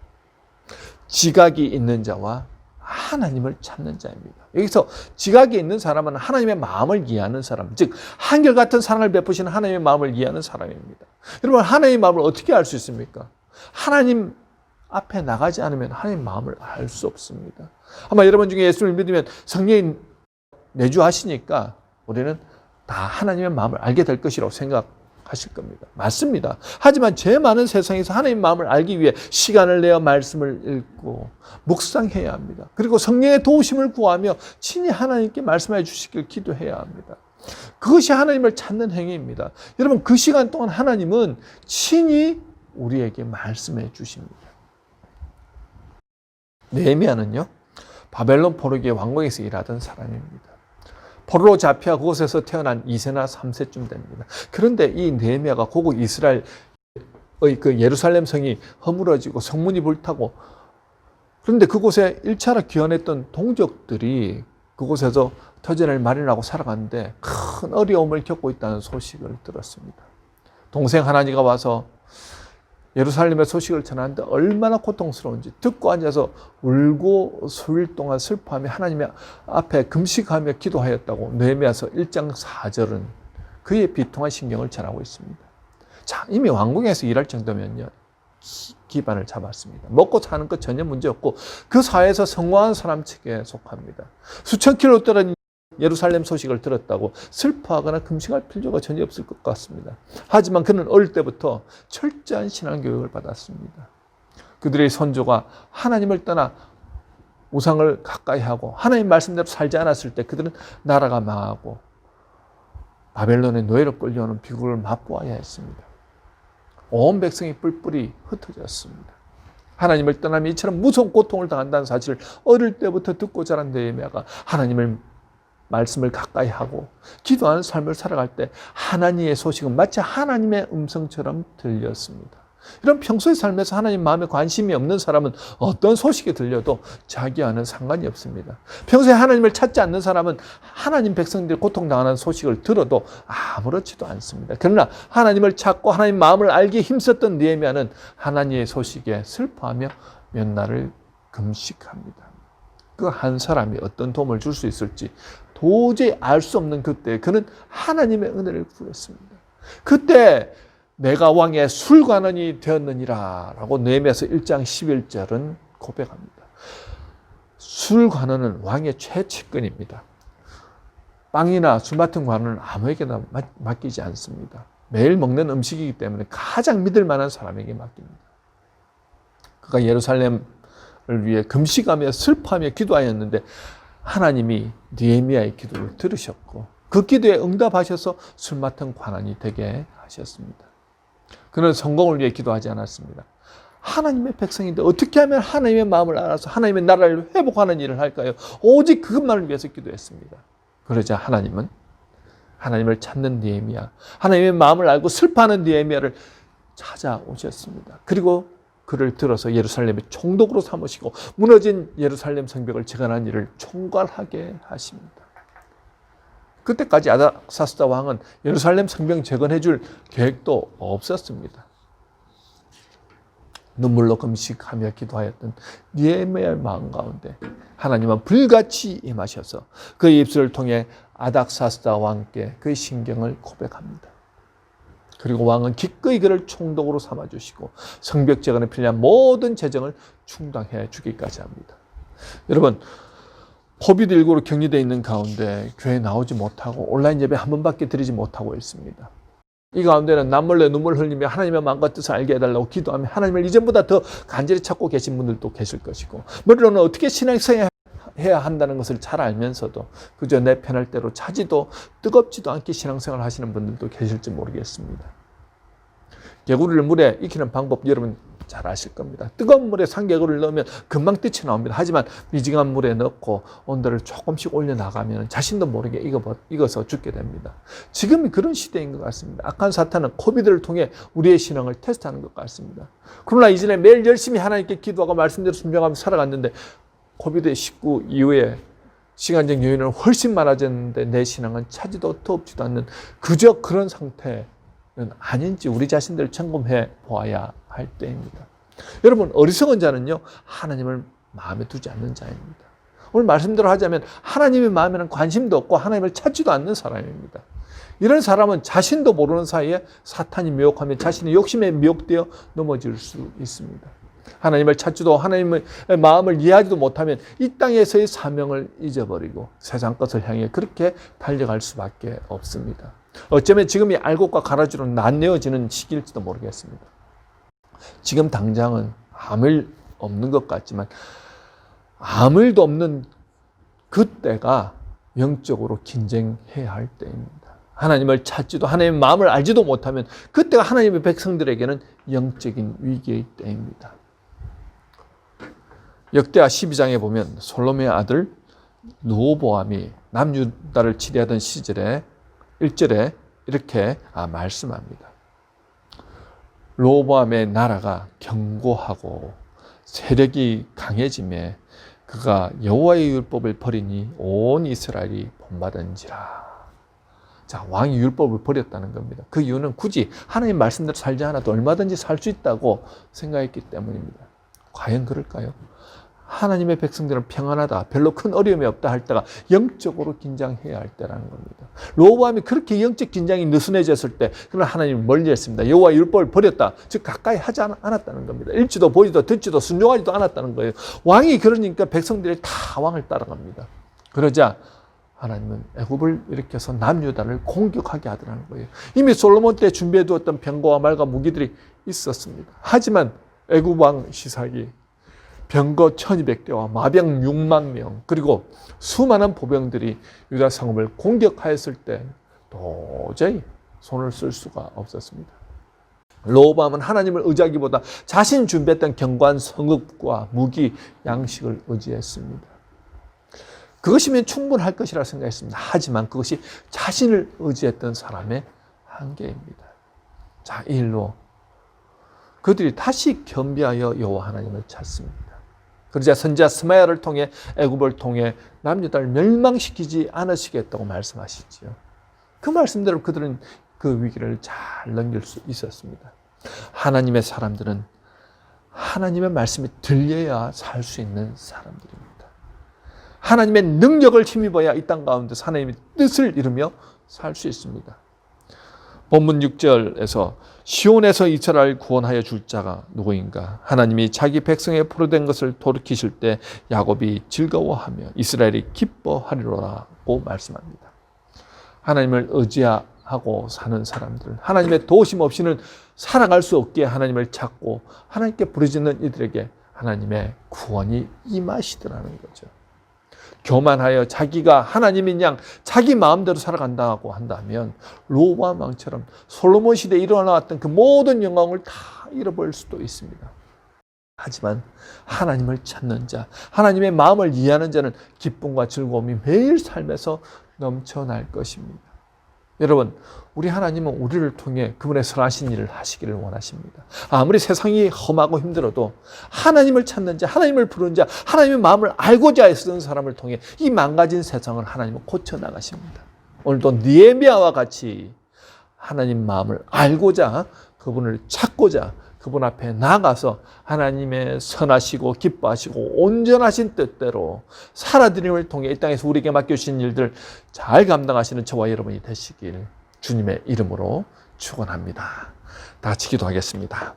지각이 있는 자와 하나님을 찾는 자입니다. 여기서 지각이 있는 사람은 하나님의 마음을 이해하는 사람, 즉 한결같은 사랑을 베푸시는 하나님의 마음을 이해하는 사람입니다. 여러분, 하나님의 마음을 어떻게 알 수 있습니까? 하나님 앞에 나가지 않으면 하나님의 마음을 알 수 없습니다. 아마 여러분 중에 예수를 믿으면 성령이 내주하시니까 우리는 다 하나님의 마음을 알게 될 것이라고 생각하실 겁니다. 맞습니다. 하지만 죄 많은 세상에서 하나님의 마음을 알기 위해 시간을 내어 말씀을 읽고 묵상해야 합니다. 그리고 성령의 도우심을 구하며 친히 하나님께 말씀해 주시길 기도해야 합니다. 그것이 하나님을 찾는 행위입니다. 여러분, 그 시간 동안 하나님은 친히 우리에게 말씀해 주십니다. 느헤미야는요, 바벨론 포로기의 왕궁에서 일하던 사람입니다. 포로로 잡혀 그곳에서 태어난 2세나 3세쯤 됩니다. 그런데 이 느헤미야가 고국 이스라엘의 그 예루살렘 성이 허물어지고 성문이 불타고, 그런데 그곳에 1차로 귀환했던 동족들이 그곳에서 터전을 마련하고 살아가는데 큰 어려움을 겪고 있다는 소식을 들었습니다. 동생 하나니가 와서 예루살렘의 소식을 전하는데 얼마나 고통스러운지 듣고 앉아서 울고 수일 동안 슬퍼하며 하나님의 앞에 금식하며 기도하였다고 느헤미야서 1장 4절은 그의 비통한 심경을 전하고 있습니다. 자, 이미 왕궁에서 일할 정도면요, 기반을 잡았습니다. 먹고 사는 것 전혀 문제 없고 그 사회에서 성공한 사람 측에 속합니다. 수천 킬로 떨어진 예루살렘 소식을 들었다고 슬퍼하거나 금식할 필요가 전혀 없을 것 같습니다. 하지만 그는 어릴 때부터 철저한 신앙교육을 받았습니다. 그들의 선조가 하나님을 떠나 우상을 가까이 하고 하나님 말씀대로 살지 않았을 때 그들은 나라가 망하고 바벨론의 노예로 끌려오는 비극을 맛보아야 했습니다. 온 백성이 뿔뿔이 흩어졌습니다. 하나님을 떠나면 이처럼 무서운 고통을 당한다는 사실을 어릴 때부터 듣고 자란 느헤미야가 하나님을 말씀을 가까이 하고 기도하는 삶을 살아갈 때 하나님의 소식은 마치 하나님의 음성처럼 들렸습니다. 이런 평소의 삶에서 하나님 마음에 관심이 없는 사람은 어떤 소식이 들려도 자기와는 상관이 없습니다. 평소에 하나님을 찾지 않는 사람은 하나님 백성들이 고통당하는 소식을 들어도 아무렇지도 않습니다. 그러나 하나님을 찾고 하나님 마음을 알기에 힘썼던 느헤미야는 하나님의 소식에 슬퍼하며 몇 날을 금식합니다. 그 한 사람이 어떤 도움을 줄 수 있을지 도저히 알 수 없는 그때 그는 하나님의 은혜를 구했습니다. 그때 내가 왕의 술관원이 되었느니라 라고 느헤미야서 1장 11절은 고백합니다. 술관원은 왕의 최측근입니다. 빵이나 술 같은 관원은 아무에게나 맡기지 않습니다. 매일 먹는 음식이기 때문에 가장 믿을 만한 사람에게 맡깁니다. 그가 예루살렘을 위해 금식하며 슬퍼하며 기도하였는데 하나님이 느헤미야의 기도를 들으셨고 그 기도에 응답하셔서 술 맡은 관원이 되게 하셨습니다. 그는 성공을 위해 기도하지 않았습니다. 하나님의 백성인데 어떻게 하면 하나님의 마음을 알아서 하나님의 나라를 회복하는 일을 할까요? 오직 그것만을 위해서 기도했습니다. 그러자 하나님은 하나님을 찾는 느헤미야, 하나님의 마음을 알고 슬퍼하는 느헤미야를 찾아오셨습니다. 그리고 그를 들어서 예루살렘의 총독으로 삼으시고 무너진 예루살렘 성벽을 재건하는 일을 총괄하게 하십니다. 그때까지 아닥사스다 왕은 예루살렘 성벽 재건해 줄 계획도 없었습니다. 눈물로 금식하며 기도하였던 느헤미야의 마음 가운데 하나님은 불같이 임하셔서 그의 입술을 통해 아닥사스다 왕께 그의 심경을 고백합니다. 그리고 왕은 기꺼이 그를 총독으로 삼아주시고 성벽 재건에 필요한 모든 재정을 충당해 주기까지 합니다. 여러분, 코비드19로 격리되어 있는 가운데 교회에 나오지 못하고 온라인 예배 한 번밖에 드리지 못하고 있습니다. 이 가운데는 남몰래 눈물 흘리며 하나님의 마음과 뜻을 알게 해달라고 기도하며 하나님을 이전보다 더 간절히 찾고 계신 분들도 계실 것이고, 머리로는 어떻게 신앙생활 해야 한다는 것을 잘 알면서도 그저 내 편할 대로 차지도 뜨겁지도 않게 신앙생활 하시는 분들도 계실지 모르겠습니다. 개구리를 물에 익히는 방법 여러분 잘 아실 겁니다. 뜨거운 물에 산개구리를 넣으면 금방 뜯쳐 나옵니다. 하지만 미지근한 물에 넣고 온도를 조금씩 올려나가면 자신도 모르게 익어서 죽게 됩니다. 지금이 그런 시대인 것 같습니다. 악한 사탄은 코비드를 통해 우리의 신앙을 테스트하는 것 같습니다. 그러나 이전에 매일 열심히 하나님께 기도하고 말씀대로 순종하며 살아갔는데 코비드19 이후에 시간적 여유는 훨씬 많아졌는데 내 신앙은 차지도 터없지도 않는 그저 그런 상태는 아닌지 우리 자신들을 점검해 보아야 할 때입니다. 여러분, 어리석은 자는요 하나님을 마음에 두지 않는 자입니다. 오늘 말씀대로 하자면 하나님의 마음에는 관심도 없고 하나님을 찾지도 않는 사람입니다. 이런 사람은 자신도 모르는 사이에 사탄이 미혹하며 자신의 욕심에 미혹되어 넘어질 수 있습니다. 하나님을 찾지도 하나님의 마음을 이해하지도 못하면 이 땅에서의 사명을 잊어버리고 세상 것을 향해 그렇게 달려갈 수밖에 없습니다. 어쩌면 지금이 알곡과 가라지로 나뉘어지는 시기일지도 모르겠습니다. 지금 당장은 아무 일 없는 것 같지만 아무 일도 없는 그때가 영적으로 긴장해야 할 때입니다. 하나님을 찾지도 하나님의 마음을 알지도 못하면 그때가 하나님의 백성들에게는 영적인 위기의 때입니다. 역대하 12장에 보면 솔로몬의 아들 르호보암이 남유다를 치리하던 시절에 1절에 이렇게 말씀합니다. 르호보암의 나라가 견고하고 세력이 강해짐에 그가 여호와의 율법을 버리니 온 이스라엘이 본받은지라. 자, 왕이 율법을 버렸다는 겁니다. 그 이유는 굳이 하나님 말씀대로 살지 않아도 얼마든지 살 수 있다고 생각했기 때문입니다. 과연 그럴까요? 하나님의 백성들은 평안하다, 별로 큰 어려움이 없다 할 때가 영적으로 긴장해야 할 때라는 겁니다. 르호보암이 그렇게 영적 긴장이 느슨해졌을 때 그는 하나님을 멀리했습니다. 여호와의 율법을 버렸다, 즉 가까이 하지 않았다는 겁니다. 읽지도 보지도 듣지도 순종하지도 않았다는 거예요. 왕이 그러니까 백성들이 다 왕을 따라갑니다. 그러자 하나님은 애굽을 일으켜서 남유다를 공격하게 하더라는 거예요. 이미 솔로몬 때 준비해두었던 병거와 말과 무기들이 있었습니다. 하지만 애굽 왕 시삭이 병거 1200대와 마병 6만 명 그리고 수많은 보병들이 유다 성읍을 공격하였을 때 도저히 손을 쓸 수가 없었습니다. 르호보암은 하나님을 의지하기보다 자신 준비했던 견고한 성읍과 무기, 양식을 의지했습니다. 그것이면 충분할 것이라 생각했습니다. 하지만 그것이 자신을 의지했던 사람의 한계입니다. 자, 이 일로 그들이 다시 겸비하여 여호와 하나님을 찾습니다. 그러자 선지자 스마야를 통해 애굽을 통해 남유다를 멸망시키지 않으시겠다고 말씀하시지요. 그 말씀대로 그들은 그 위기를 잘 넘길 수 있었습니다. 하나님의 사람들은 하나님의 말씀이 들려야 살 수 있는 사람들입니다. 하나님의 능력을 힘입어야 이 땅 가운데서 하나님의 뜻을 이루며 살 수 있습니다. 본문 6절에서 시온에서 이스라엘 구원하여 줄 자가 누구인가? 하나님이 자기 백성의 포로된 것을 돌이키실 때 야곱이 즐거워하며 이스라엘이 기뻐하리로라고 말씀합니다. 하나님을 의지하고 사는 사람들, 하나님의 도우심 없이는 살아갈 수 없기에 하나님을 찾고 하나님께 부르짖는 이들에게 하나님의 구원이 임하시더라는 거죠. 교만하여 자기가 하나님인 양 자기 마음대로 살아간다고 한다면 르호보암 왕처럼 솔로몬 시대에 일어나왔던 그 모든 영광을 다 잃어버릴 수도 있습니다. 하지만 하나님을 찾는 자, 하나님의 마음을 이해하는 자는 기쁨과 즐거움이 매일 삶에서 넘쳐날 것입니다. 여러분, 우리 하나님은 우리를 통해 그분의 선하신 일을 하시기를 원하십니다. 아무리 세상이 험하고 힘들어도 하나님을 찾는 자, 하나님을 부르는 자, 하나님의 마음을 알고자 애쓰는 사람을 통해 이 망가진 세상을 하나님은 고쳐나가십니다. 오늘도 느헤미야와 같이 하나님 마음을 알고자 그분을 찾고자 그분 앞에 나가서 하나님의 선하시고 기뻐하시고 온전하신 뜻대로 살아드림을 통해 이 땅에서 우리에게 맡겨주신 일들 잘 감당하시는 저와 여러분이 되시길 주님의 이름으로 축원합니다. 다 같이 기도하겠습니다.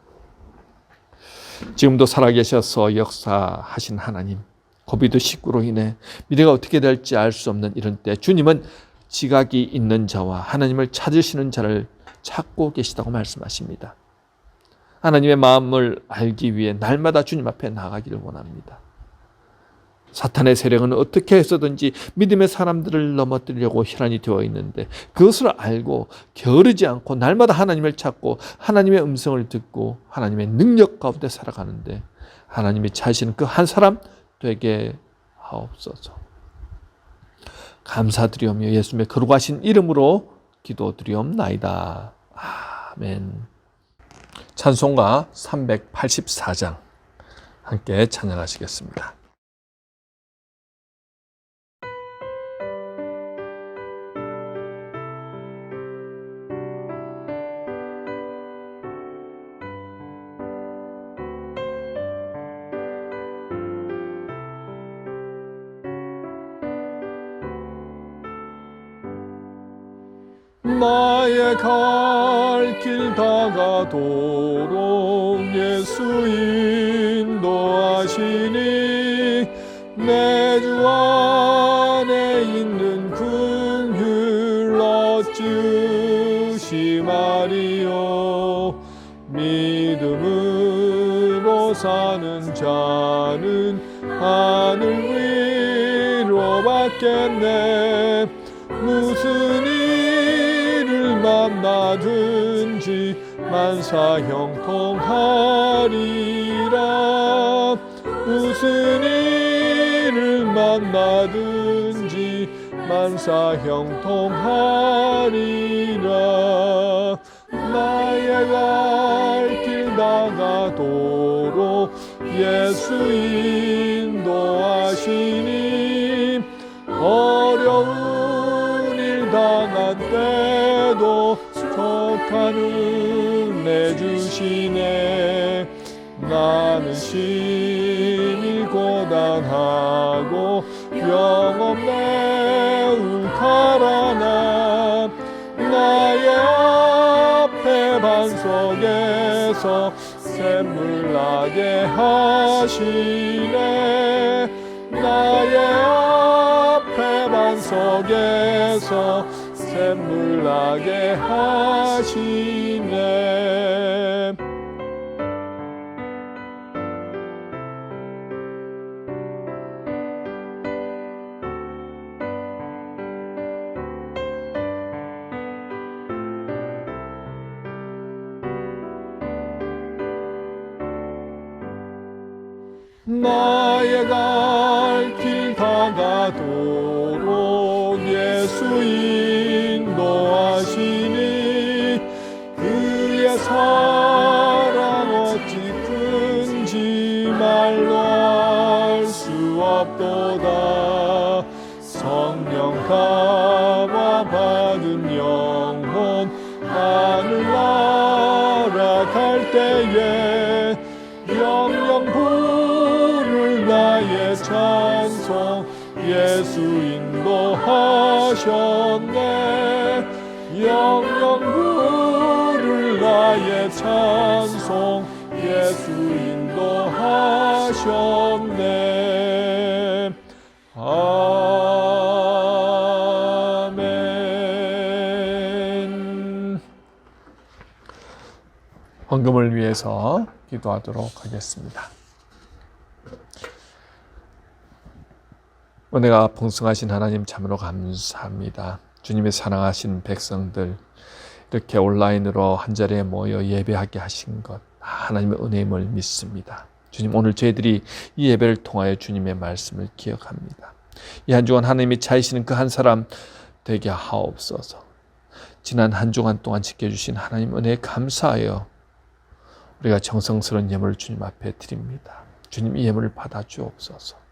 지금도 살아계셔서 역사하신 하나님, 코비드19로 인해 미래가 어떻게 될지 알 수 없는 이런 때 주님은 지각이 있는 자와 하나님을 찾으시는 자를 찾고 계시다고 말씀하십니다. 하나님의 마음을 알기 위해 날마다 주님 앞에 나가기를 원합니다. 사탄의 세력은 어떻게 해서든지 믿음의 사람들을 넘어뜨리려고 혈안이 되어 있는데 그것을 알고 게으르지 않고 날마다 하나님을 찾고 하나님의 음성을 듣고 하나님의 능력 가운데 살아가는데 하나님이 찾으시는 그 한 사람 되게 하옵소서. 감사드리오며 예수님의 거룩하신 이름으로 기도드리옵나이다. 아멘. 찬송가 384장 함께 찬양하시겠습니다. 나의 갈 길 다가도록 예수 인도하시니 내 주 안에 있는 긍휼 얻으시마리요. 믿음으로 사는 자는 하늘 위로 받겠네. 무슨 일을 만나든지 만사 형통하리라. 무슨 가든지 만사 형통하리라. 나의 갈 길 다가도록 예수 인도하시니 어려운 일 당한 때도 족한 은혜 주시네. 나는 심히 고단하고 영혼 매우 가라나 나의 앞에 반석에서 샘물 나게 하시네. 나의 앞에 반석에서 샘물 나게 하시네. 나의 갈 길 다가도록 예수 인도하시니 그의 사랑 어찌 큰지 말로 알 수 없도다. 성령 감화 받은 영혼 하늘나라 갈 때에 영영 부를 나의 찬송 예수 인도하셨네. 영영 부를 나의 찬송 예수 인도하셨네. 아멘. 헌금을 위해서 기도하도록 하겠습니다. 은혜가 풍성하신 하나님 참으로 감사합니다. 주님의 사랑하신 백성들 이렇게 온라인으로 한자리에 모여 예배하게 하신 것 하나님의 은혜임을 믿습니다. 주님, 오늘 저희들이 이 예배를 통하여 주님의 말씀을 기억합니다. 이 한 주간 하나님이 차이시는 그 한 사람 되게 하옵소서. 지난 한 주간 동안 지켜주신 하나님 은혜에 감사하여 우리가 정성스러운 예물을 주님 앞에 드립니다. 주님, 이 예물을 받아 주옵소서.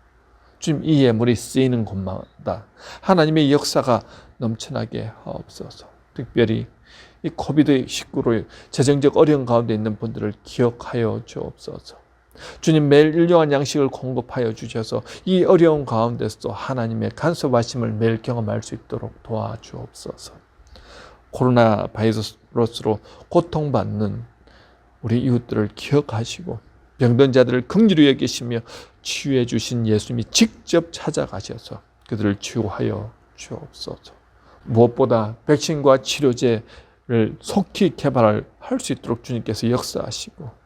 주님, 이 예물이 쓰이는 곳마다 하나님의 역사가 넘쳐나게 하옵소서. 특별히 이 코비드19로 재정적 어려운 가운데 있는 분들을 기억하여 주옵소서. 주님, 매일 일용할 양식을 공급하여 주셔서 이 어려운 가운데서도 하나님의 간섭하심을 매일 경험할 수 있도록 도와주옵소서. 코로나 바이러스로 고통받는 우리 이웃들을 기억하시고 병든 자들을 긍휼히 여기시며 치유해 주신 예수님이 직접 찾아가셔서 그들을 치유하여 주옵소서. 무엇보다 백신과 치료제를 속히 개발할 수 있도록 주님께서 역사하시고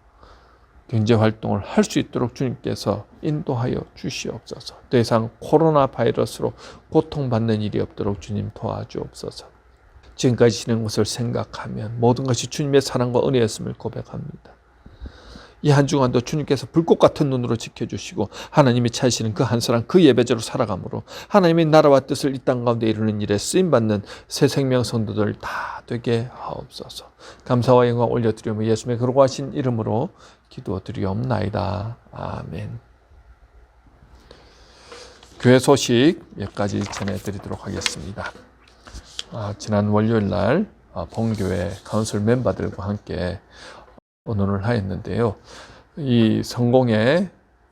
경제활동을 할 수 있도록 주님께서 인도하여 주시옵소서. 더 이상 코로나 바이러스로 고통받는 일이 없도록 주님 도와주옵소서. 지금까지 지낸 것을 생각하면 모든 것이 주님의 사랑과 은혜였음을 고백합니다. 이 한 주간도 주님께서 불꽃 같은 눈으로 지켜주시고 하나님이 찾으시는 그 한 사람 그 예배자로 살아감으로 하나님의 나라와 뜻을 이 땅 가운데 이루는 일에 쓰임받는 새 생명 성도들 다 되게 하옵소서. 감사와 영광 올려드리며 예수님의 거룩하신 이름으로 기도드리옵나이다. 아멘. 교회 소식 몇 가지 전해드리도록 하겠습니다. 지난 월요일 날 본교회 카운슬 멤버들과 함께 언론을 하였는데요. 이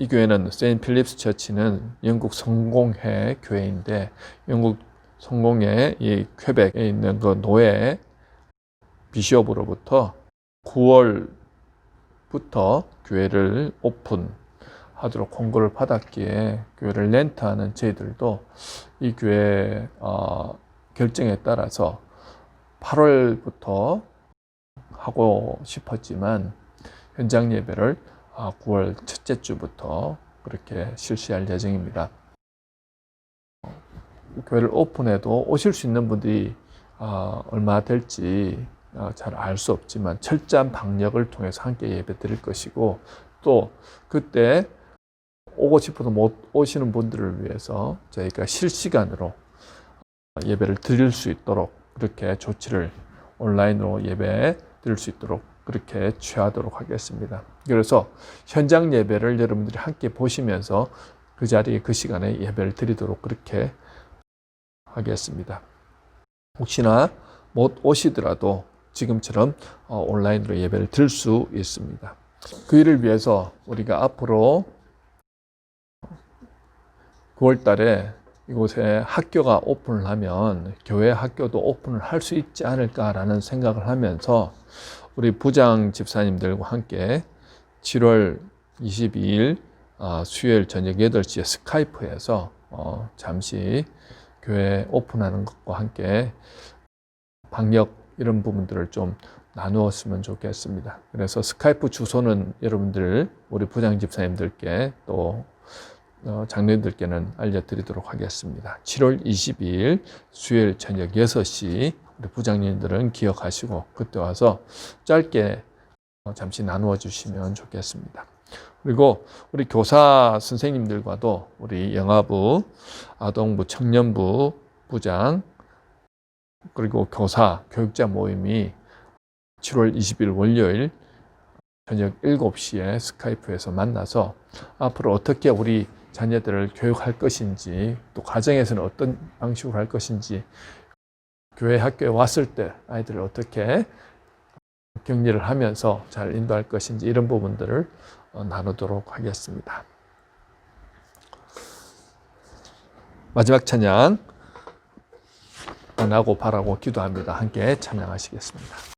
교회는 세인트 필립스 처치는 영국 성공회 교회인데 영국 성공회 이 퀘벡에 있는 그 노예 비숍으로부터 9월부터 교회를 오픈하도록 공고를 받았기에 교회를 렌트하는 저희들도 이 교회 결정에 따라서 8월부터 하고 싶었지만 현장 예배를 9월 첫째 주부터 그렇게 실시할 예정입니다. 교회를 오픈해도 오실 수 있는 분들이 얼마 될지 잘 알 수 없지만 철저한 방역을 통해서 함께 예배 드릴 것이고 또 그때 오고 싶어도 못 오시는 분들을 위해서 저희가 실시간으로 예배를 드릴 수 있도록 그렇게 조치를 온라인으로 예배 드릴 수 있도록 그렇게 취하도록 하겠습니다. 그래서 현장 예배를 여러분들이 함께 보시면서 그 자리에 그 시간에 예배를 드리도록 그렇게 하겠습니다. 혹시나 못 오시더라도 지금처럼 온라인으로 예배를 드릴 수 있습니다. 그 일을 위해서 우리가 앞으로 9월 달에 이곳에 학교가 오픈을 하면 교회 학교도 오픈을 할 수 있지 않을까라는 생각을 하면서 우리 부장 집사님들과 함께 7월 22일 수요일 저녁 8시에 스카이프에서 잠시 교회 오픈하는 것과 함께 방역 이런 부분들을 좀 나누었으면 좋겠습니다. 그래서 스카이프 주소는 여러분들 우리 부장 집사님들께 또 장로님들께는 알려드리도록 하겠습니다. 7월 22일 수요일 저녁 6시 우리 부장님들은 기억하시고 그때 와서 짧게 잠시 나누어 주시면 좋겠습니다. 그리고 우리 교사 선생님들과도 우리 영아부, 아동부, 청년부 부장 그리고 교사, 교육자 모임이 7월 20일 월요일 저녁 7시에 스카이프에서 만나서 앞으로 어떻게 우리 자녀들을 교육할 것인지 또 가정에서는 어떤 방식으로 할 것인지 교회 학교에 왔을 때 아이들을 어떻게 격리를 하면서 잘 인도할 것인지 이런 부분들을 나누도록 하겠습니다. 마지막 찬양 원하고 바라고 기도합니다. 함께 찬양하시겠습니다.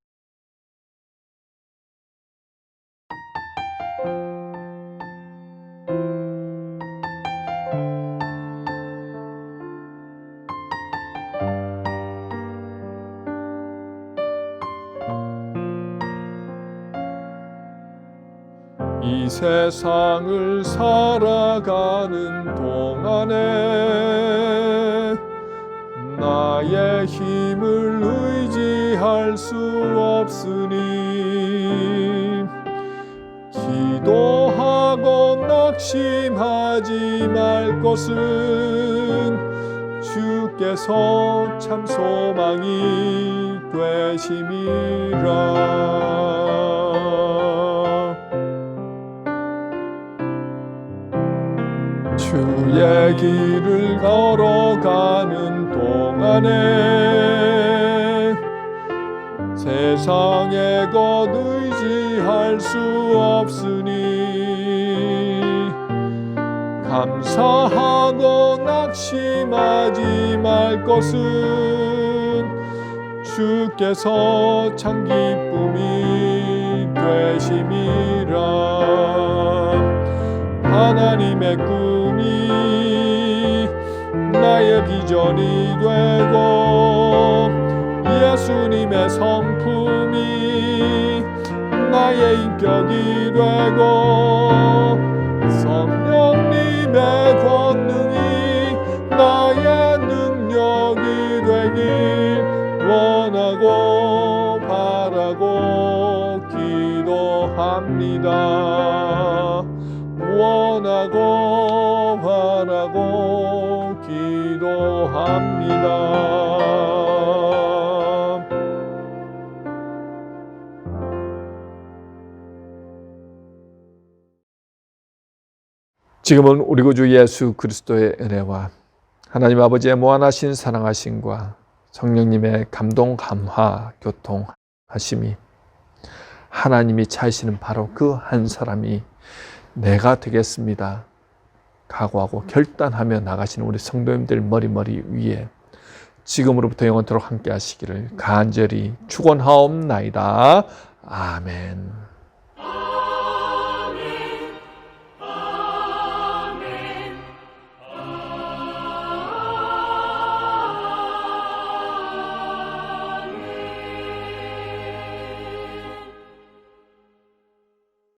이 세상을 살아가는 동안에 나의 힘을 의지할 수 없으니 기도하고 낙심하지 말 것은 주께서 참 소망이 되심이라. 주의 길을 걸어가는 동안에 세상의 것 의지할 수 없으니 감사하고 낙심하지 말 것은 주께서 참 기쁨이 되심이라. 하나님의 꿈이 나의 비전이 되고 예수님의 성품이 나의 인격이 되고 성령님의 권능이 나의 능력이 되길 원하고 바라고 기도합니다. 원하고 바라고 기도합니다. 지금은 우리 구주 예수 그리스도의 은혜와 하나님 아버지의 무한하신 사랑하심과 성령님의 감동, 감화, 교통하심이 하나님이 차시는 바로 그 한 사람이 내가 되겠습니다 각오하고 결단하며 나가시는 우리 성도님들 머리 위에 지금으로부터 영원토록 함께 하시기를 간절히 축원하옵나이다. 아멘.